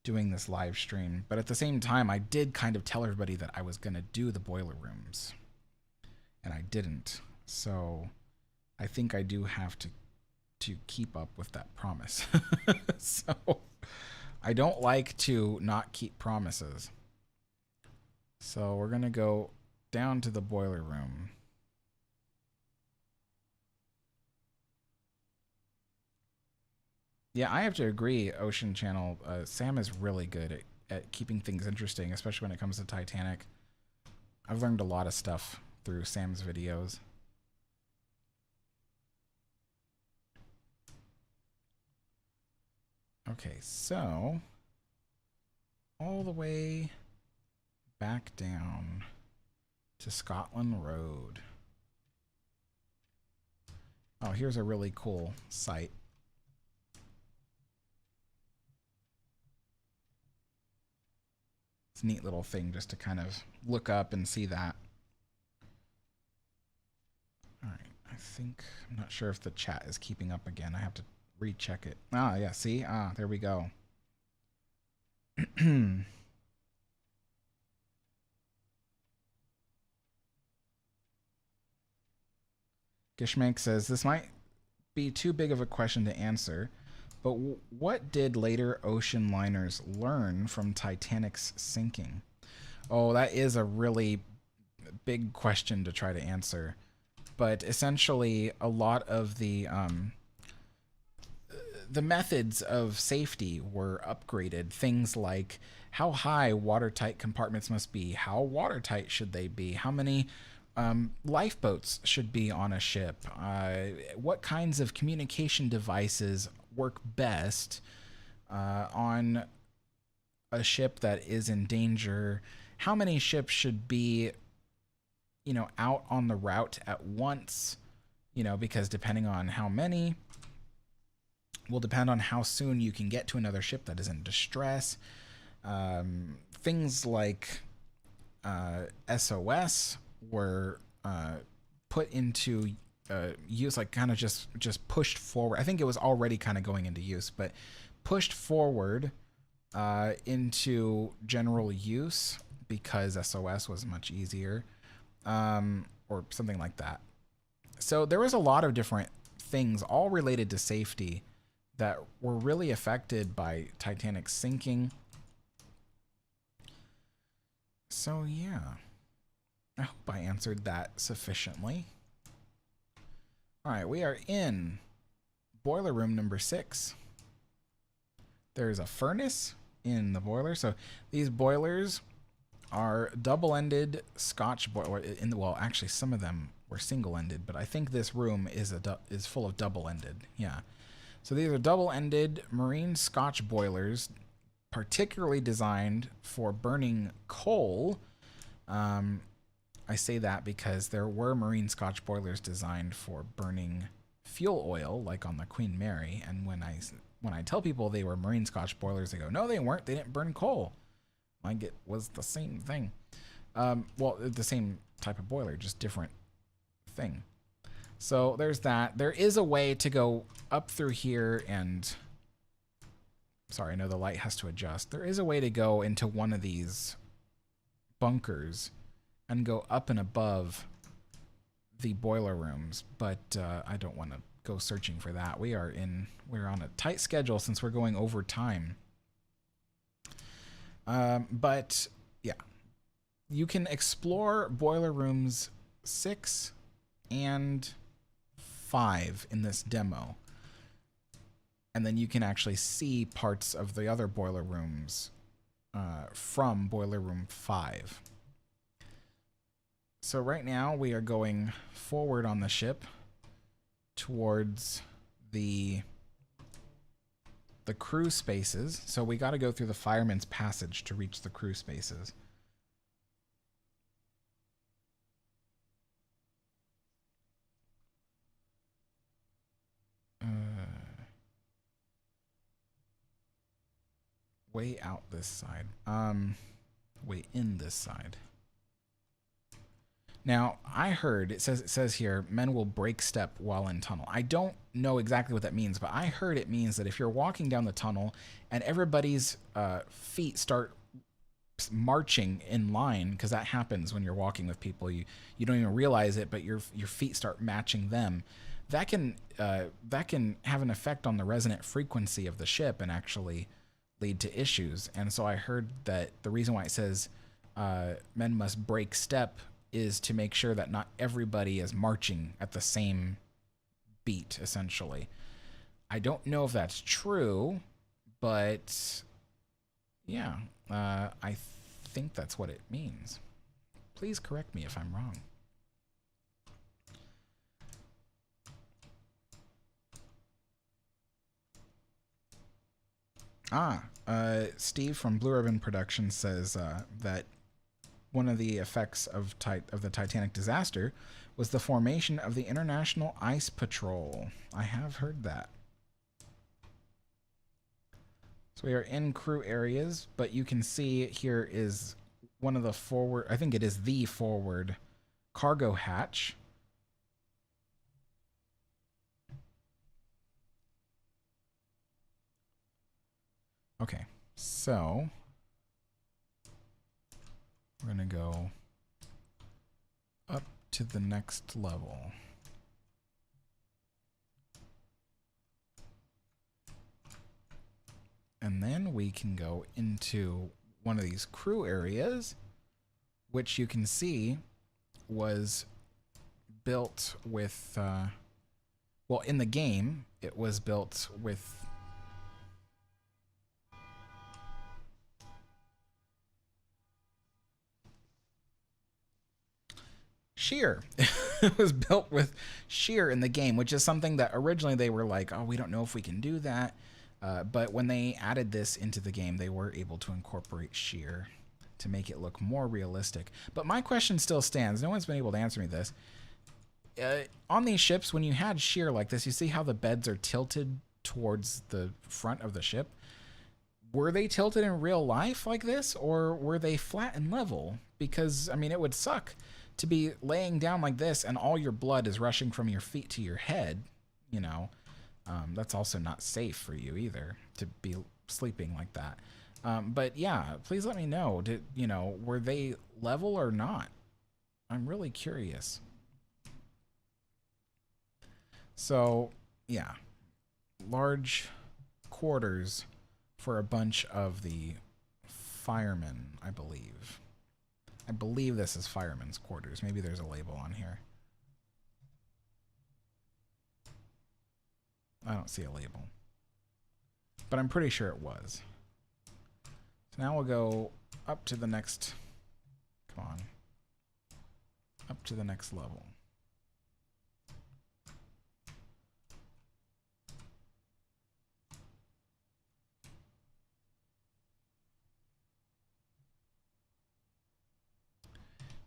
doing this live stream. But at the same time, I did kind of tell everybody that I was going to do the boiler rooms, and I didn't. So I think I do have to keep up with that promise. So I don't like to not keep promises. So we're going to go down to the boiler room. Yeah, I have to agree, Ocean Channel. Sam is really good at keeping things interesting, especially when it comes to Titanic. I've learned a lot of stuff through Sam's videos. Okay, so all the way back down to Scotland Road. Oh, here's a really cool site. It's a neat little thing just to kind of look up and see that. All right, I think, I'm not sure if the chat is keeping up again. I have to recheck it. Ah, yeah, see? Ah, there we go. Gishmank says, this might be too big of a question to answer, but what did later ocean liners learn from Titanic's sinking? Oh, that is a really big question to try to answer. But essentially, a lot of the methods of safety were upgraded. Things like how high watertight compartments must be, how watertight should they be, how many lifeboats should be on a ship, what kinds of communication devices work best on a ship that is in danger, how many ships should be, you know, out on the route at once, you know, because depending on how many will depend on how soon you can get to another ship that is in distress. Things like SOS were put into use, like kind of just pushed forward. I think it was already kind of going into use, but pushed forward into general use because SOS was much easier, or something like that. So there was a lot of different things all related to safety that were really affected by Titanic's sinking. So yeah, I hope I answered that sufficiently. All right, we are in boiler room number 6. There's a furnace in the boiler. So these boilers are double-ended Scotch boiler. Well, actually, some of them were single-ended, but I think this room is full of double-ended. Yeah. So these are double-ended marine Scotch boilers, particularly designed for burning coal. I say that because there were marine Scotch boilers designed for burning fuel oil, like on the Queen Mary. And when I tell people they were marine Scotch boilers, they go, "No, they weren't. They didn't burn coal." Like, it was the same thing. Well, the same type of boiler, just different thing. So there's that. There is a way to go up through here and... Sorry, I know the light has to adjust. There is a way to go into one of these bunkers and go up and above the boiler rooms, but I don't want to go searching for that. We're on a tight schedule since we're going over time. But yeah, you can explore boiler rooms 6 and 5 in this demo. And then you can actually see parts of the other boiler rooms from boiler room 5. So right now we are going forward on the ship towards the crew spaces. So we got to go through the fireman's passage to reach the crew spaces. Way out this side. Way in this side. Now, I heard, it says here, men will break step while in tunnel. I don't know exactly what that means, but I heard it means that if you're walking down the tunnel and everybody's feet start marching in line, because that happens when you're walking with people, you don't even realize it, but your feet start matching them. That can have an effect on the resonant frequency of the ship and actually lead to issues. And so I heard that the reason why it says men must break step is to make sure that not everybody is marching at the same beat, essentially. I don't know if that's true, but yeah, I think that's what it means. Please correct me if I'm wrong. Steve from Blue Ribbon Productions says that one of the effects of the Titanic disaster was the formation of the International Ice Patrol. I have heard that. So we are in crew areas, but you can see here is one of the forward, I think it is the forward cargo hatch. Okay, so we're going to go up to the next level. And then we can go into one of these crew areas, which you can see was built with, well, in the game, it was built with shear. It was built with shear in the game, which is something that originally they were like, oh, we don't know if we can do that. But when they added this into the game, they were able to incorporate shear to make it look more realistic. But my question still stands. No one's been able to answer me this. On these ships, when you had shear like this, you see how the beds are tilted towards the front of the ship? Were they tilted in real life like this, or were they flat and level? Because, I mean, it would suck to be laying down like this and all your blood is rushing from your feet to your head, you know. That's also not safe for you either, to be sleeping like that. But yeah, please let me know. Were they level or not? I'm really curious. So yeah, large quarters for a bunch of the firemen, I believe. I believe this is firemen's quarters. Maybe there's a label on here. I don't see a label, but I'm pretty sure it was. So now we'll go up to the next, come on, up to the next level.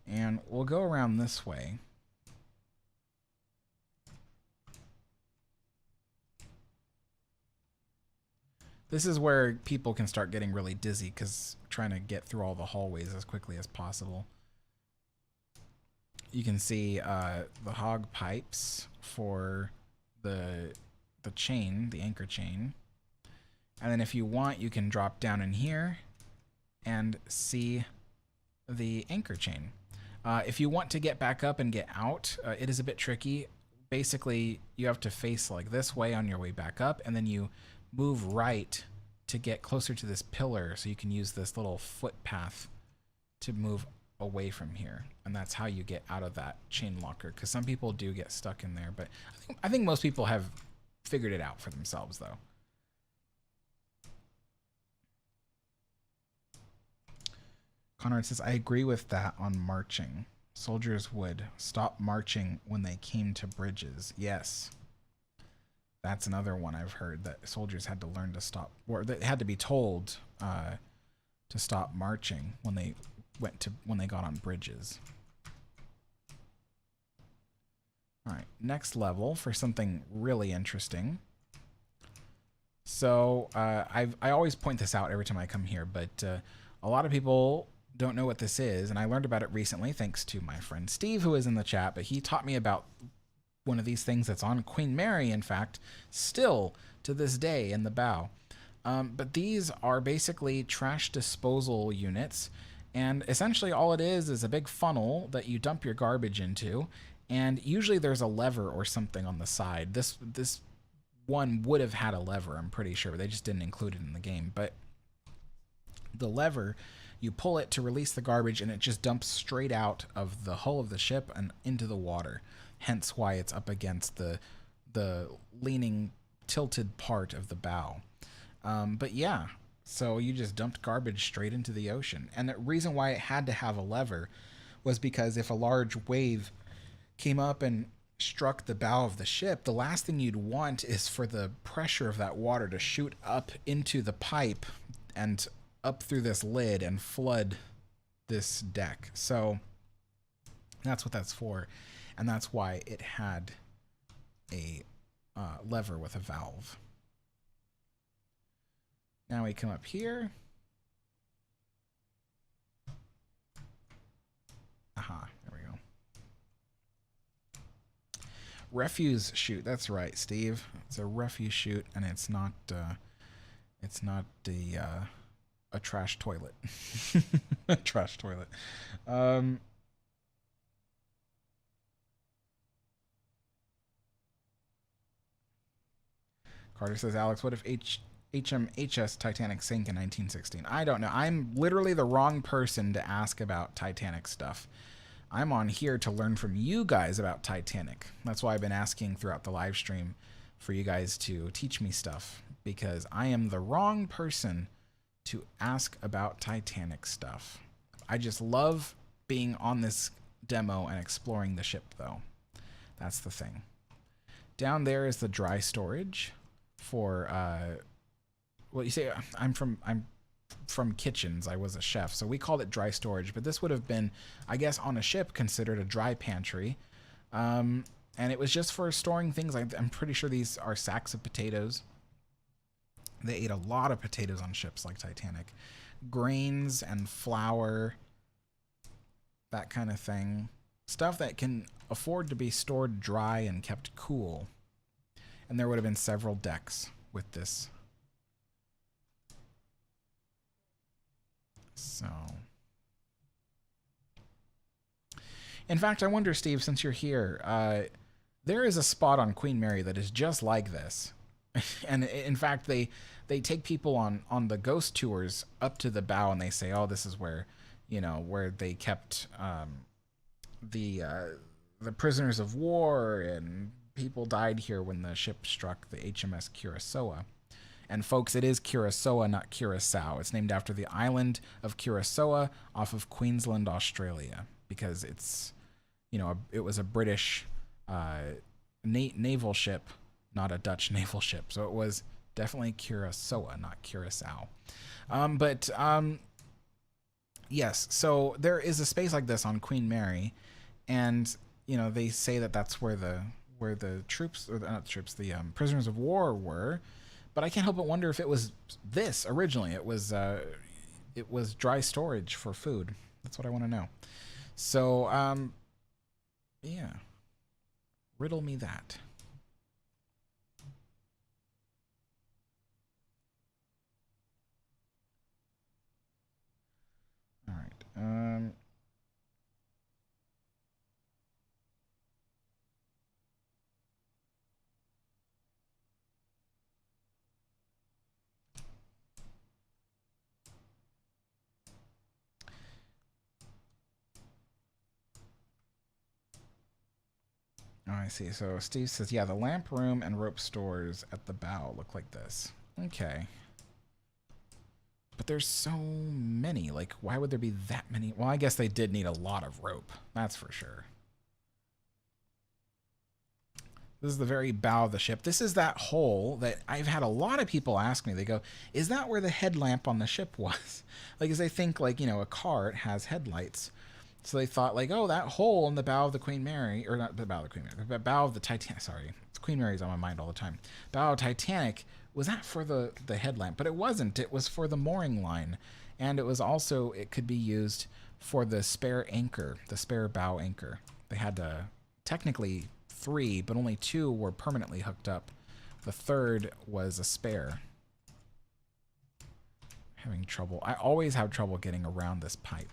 And we'll go around this way. This is where people can start getting really dizzy because trying to get through all the hallways as quickly as possible. you can see the hog pipes for the chain, the anchor chain. And then if you want, you can drop down in here and see the anchor chain. If you want to get back up and get out, it is a bit tricky. Basically, you have to face like this way on your way back up, and then you move right to get closer to this pillar, so you can use this little footpath to move away from here. And that's how you get out of that chain locker, because some people do get stuck in there, but I think most people have figured it out for themselves, though. Conrad says, I agree with that on marching. Soldiers would stop marching when they came to bridges. Yes. That's another one I've heard, that soldiers had to learn to stop, or they had to be told to stop marching when they got on bridges. All right, next level for something really interesting. So I always point this out every time I come here, but a lot of people don't know what this is, and I learned about it recently thanks to my friend Steve, who is in the chat, but he taught me about one of these things that's on Queen Mary, in fact, still to this day in the bow. But these are basically trash disposal units, and essentially all it is a big funnel that you dump your garbage into, and usually there's a lever or something on the side. This one would have had a lever, I'm pretty sure, but they just didn't include it in the game. But the lever, you pull it to release the garbage, and it just dumps straight out of the hull of the ship and into the water. Hence why it's up against the leaning, tilted part of the bow. But yeah, so you just dumped garbage straight into the ocean. And the reason why it had to have a lever was because if a large wave came up and struck the bow of the ship, the last thing you'd want is for the pressure of that water to shoot up into the pipe and up through this lid and flood this deck. So that's what that's for, and that's why it had a lever with a valve. Now we come up here. Aha, there we go. Refuse chute. That's right, Steve. It's a refuse chute, and it's not a trash toilet. A trash toilet. Carter says, Alex, what if HMHS Titanic sank in 1916? I don't know. I'm literally the wrong person to ask about Titanic stuff. I'm on here to learn from you guys about Titanic. That's why I've been asking throughout the live stream for you guys to teach me stuff, because I am the wrong person to ask about Titanic stuff. I just love being on this demo and exploring the ship, though. That's the thing. Down there is the dry storage for well, you say I'm from kitchens. I was a chef, so we called it dry storage, but this would have been, I guess, on a ship considered a dry pantry. And it was just for storing things. I'm pretty sure these are sacks of potatoes. They ate a lot of potatoes on ships like Titanic. Grains and flour, that kind of thing. Stuff that can afford to be stored dry and kept cool. And there would have been several decks with this. So, in fact, I wonder, Steve, since you're here, there is a spot on Queen Mary that is just like this. And in fact, they take people on the ghost tours up to the bow, and they say, oh, this is where, you know, where they kept the prisoners of war, and people died here when the ship struck the HMS Curacao. And folks, it is Curacao, not Curacao. It's named after the island of Curacao off of Queensland, Australia, because it's, you know, it was a British naval ship, not a Dutch naval ship. So it was definitely Curacao, not Curacao. Yes, so there is a space like this on Queen Mary, and, you know, they say that that's where the troops, or not the troops, the prisoners of war were. But I can't help but wonder if it was this originally. It was dry storage for food. That's what I want to know. So Riddle me that. All right. Oh, I see. So Steve says, yeah, the lamp room and rope stores at the bow look like this. Okay. But there's so many. Like, why would there be that many? Well, I guess they did need a lot of rope. That's for sure. This is the very bow of the ship. This is that hole that I've had a lot of people ask me. They go, is that where the headlamp on the ship was? Like, as they think, like, you know, a car, it has headlights. So they thought, like, oh, that hole in the bow of the Queen Mary, or not the bow of the Queen Mary, the bow of the Titanic, sorry. Queen Mary's on my mind all the time. Bow of Titanic, was that for the headlamp? But it wasn't. It was for the mooring line. And it was also, it could be used for the spare anchor, the spare bow anchor. They had technically 3, but only 2 were permanently hooked up. The third was a spare. Having trouble. I always have trouble getting around this pipe.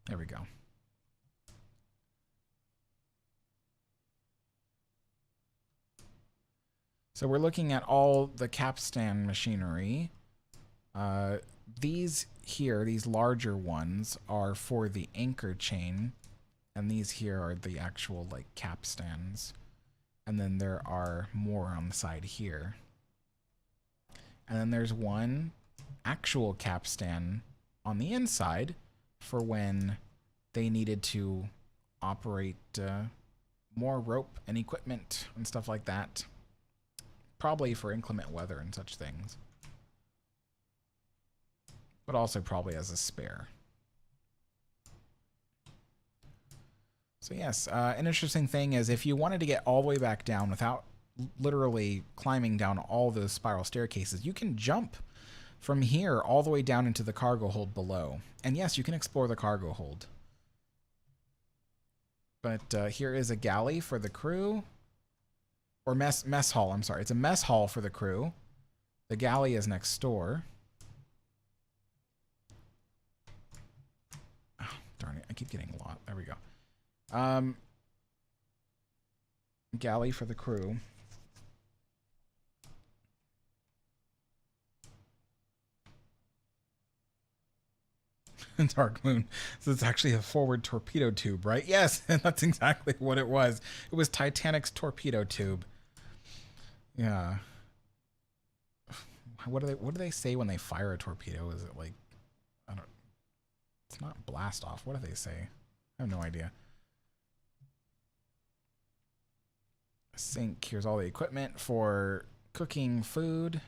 There we go. So we're looking at all the capstan machinery. These here, these larger ones, are for the anchor chain. And these here are the actual, like, capstans. And then there are more on the side here. And then there's one actual capstan on the inside for when they needed to operate more rope and equipment and stuff like that. Probably for inclement weather and such things. But also probably as a spare. So yes, an interesting thing is if you wanted to get all the way back down without literally climbing down all those spiral staircases, you can jump from here all the way down into the cargo hold below. And yes, you can explore the cargo hold. But here is a galley for the crew. Or mess hall, I'm sorry. It's a mess hall for the crew. The galley is next door. Oh, darn it, I keep getting lost. There we go. Galley for the crew. Dark Moon. So it's actually a forward torpedo tube, right? Yes, that's exactly what it was. It was Titanic's torpedo tube. Yeah. What do they say when they fire a torpedo? Is it like, I don't, it's not blast off. What do they say? I have no idea. Sink. Here's all the equipment for cooking food.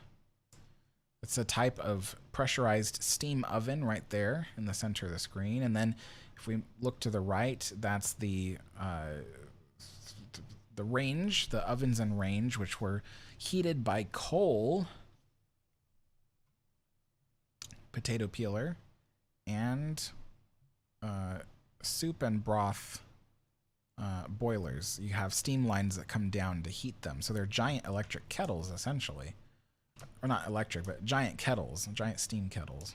It's a type of pressurized steam oven right there in the center of the screen. And then if we look to the right, that's the range, the ovens and range, which were heated by coal, potato peeler, and soup and broth boilers. You have steam lines that come down to heat them. So they're giant electric kettles, essentially. Or not electric, but giant kettles, giant steam kettles.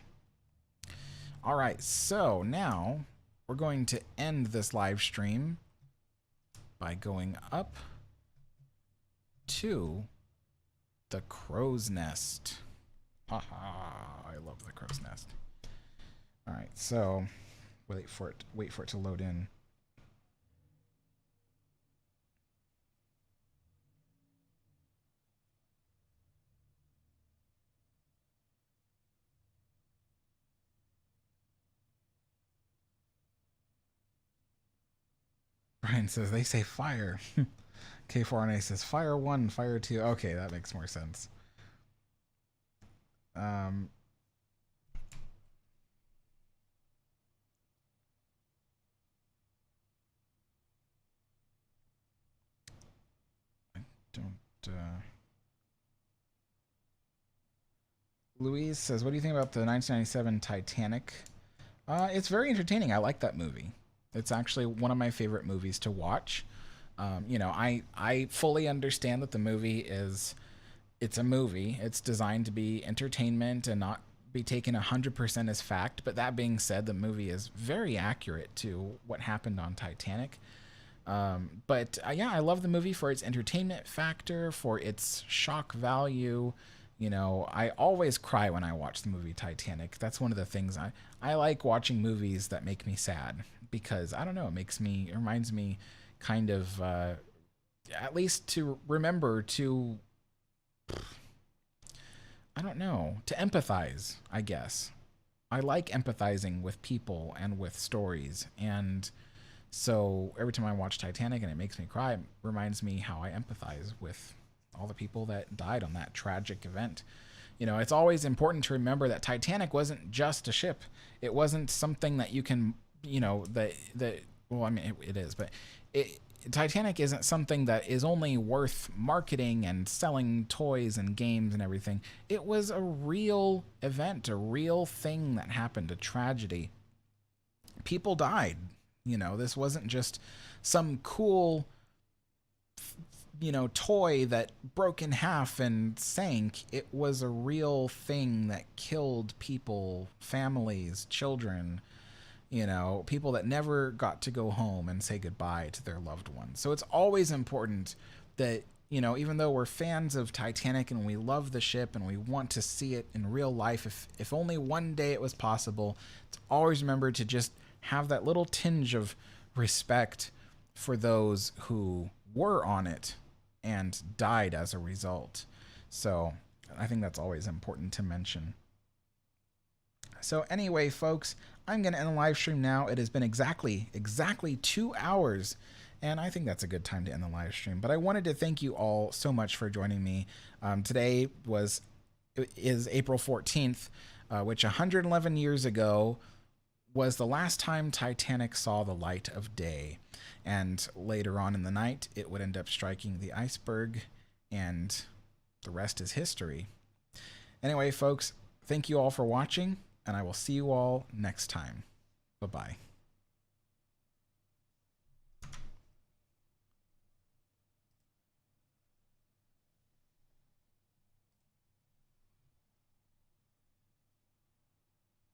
All right, so now we're going to end this live stream by going up to the crow's nest. Haha, I love the crow's nest. All right, so wait for it to load in. Brian says they say fire. K4NA says fire 1, fire 2. Okay, that makes more sense. I don't. Louise says, "What do you think about the 1997 Titanic?" It's very entertaining. I like that movie. It's actually one of my favorite movies to watch. I fully understand that the movie is it's a movie. It's designed to be entertainment and not be taken 100% as fact. But that being said, the movie is very accurate to what happened on Titanic. But yeah, I love the movie for its entertainment factor, for its shock value. I always cry when I watch the movie Titanic. That's one of the things I like watching movies that make me sad because I don't know, it reminds me kind of, at least to remember to, I don't know, to empathize, I guess. I like empathizing with people and with stories. And so every time I watch Titanic and it makes me cry, it reminds me how I empathize with all the people that died on that tragic event. It's always important to remember that Titanic wasn't just a ship. It wasn't something that you can, that well, I mean, it is, but Titanic isn't something that is only worth marketing and selling toys and games and everything. It was a real event, a real thing that happened, a tragedy. People died. This wasn't just some cool, toy that broke in half and sank. It was a real thing that killed people, families, children, people that never got to go home and say goodbye to their loved ones. So it's always important that, even though we're fans of Titanic and we love the ship and we want to see it in real life, if only one day it was possible, to always remember to just have that little tinge of respect for those who were on it and died as a result. So I think that's always important to mention. So anyway, folks, I'm going to end the live stream now. It has been exactly 2 hours, and I think that's a good time to end the live stream. But I wanted to thank you all so much for joining me. Today is April 14th, which 111 years ago was the last time Titanic saw the light of day. And later on in the night, it would end up striking the iceberg, and the rest is history. Anyway, folks, thank you all for watching, and I will see you all next time. Bye-bye.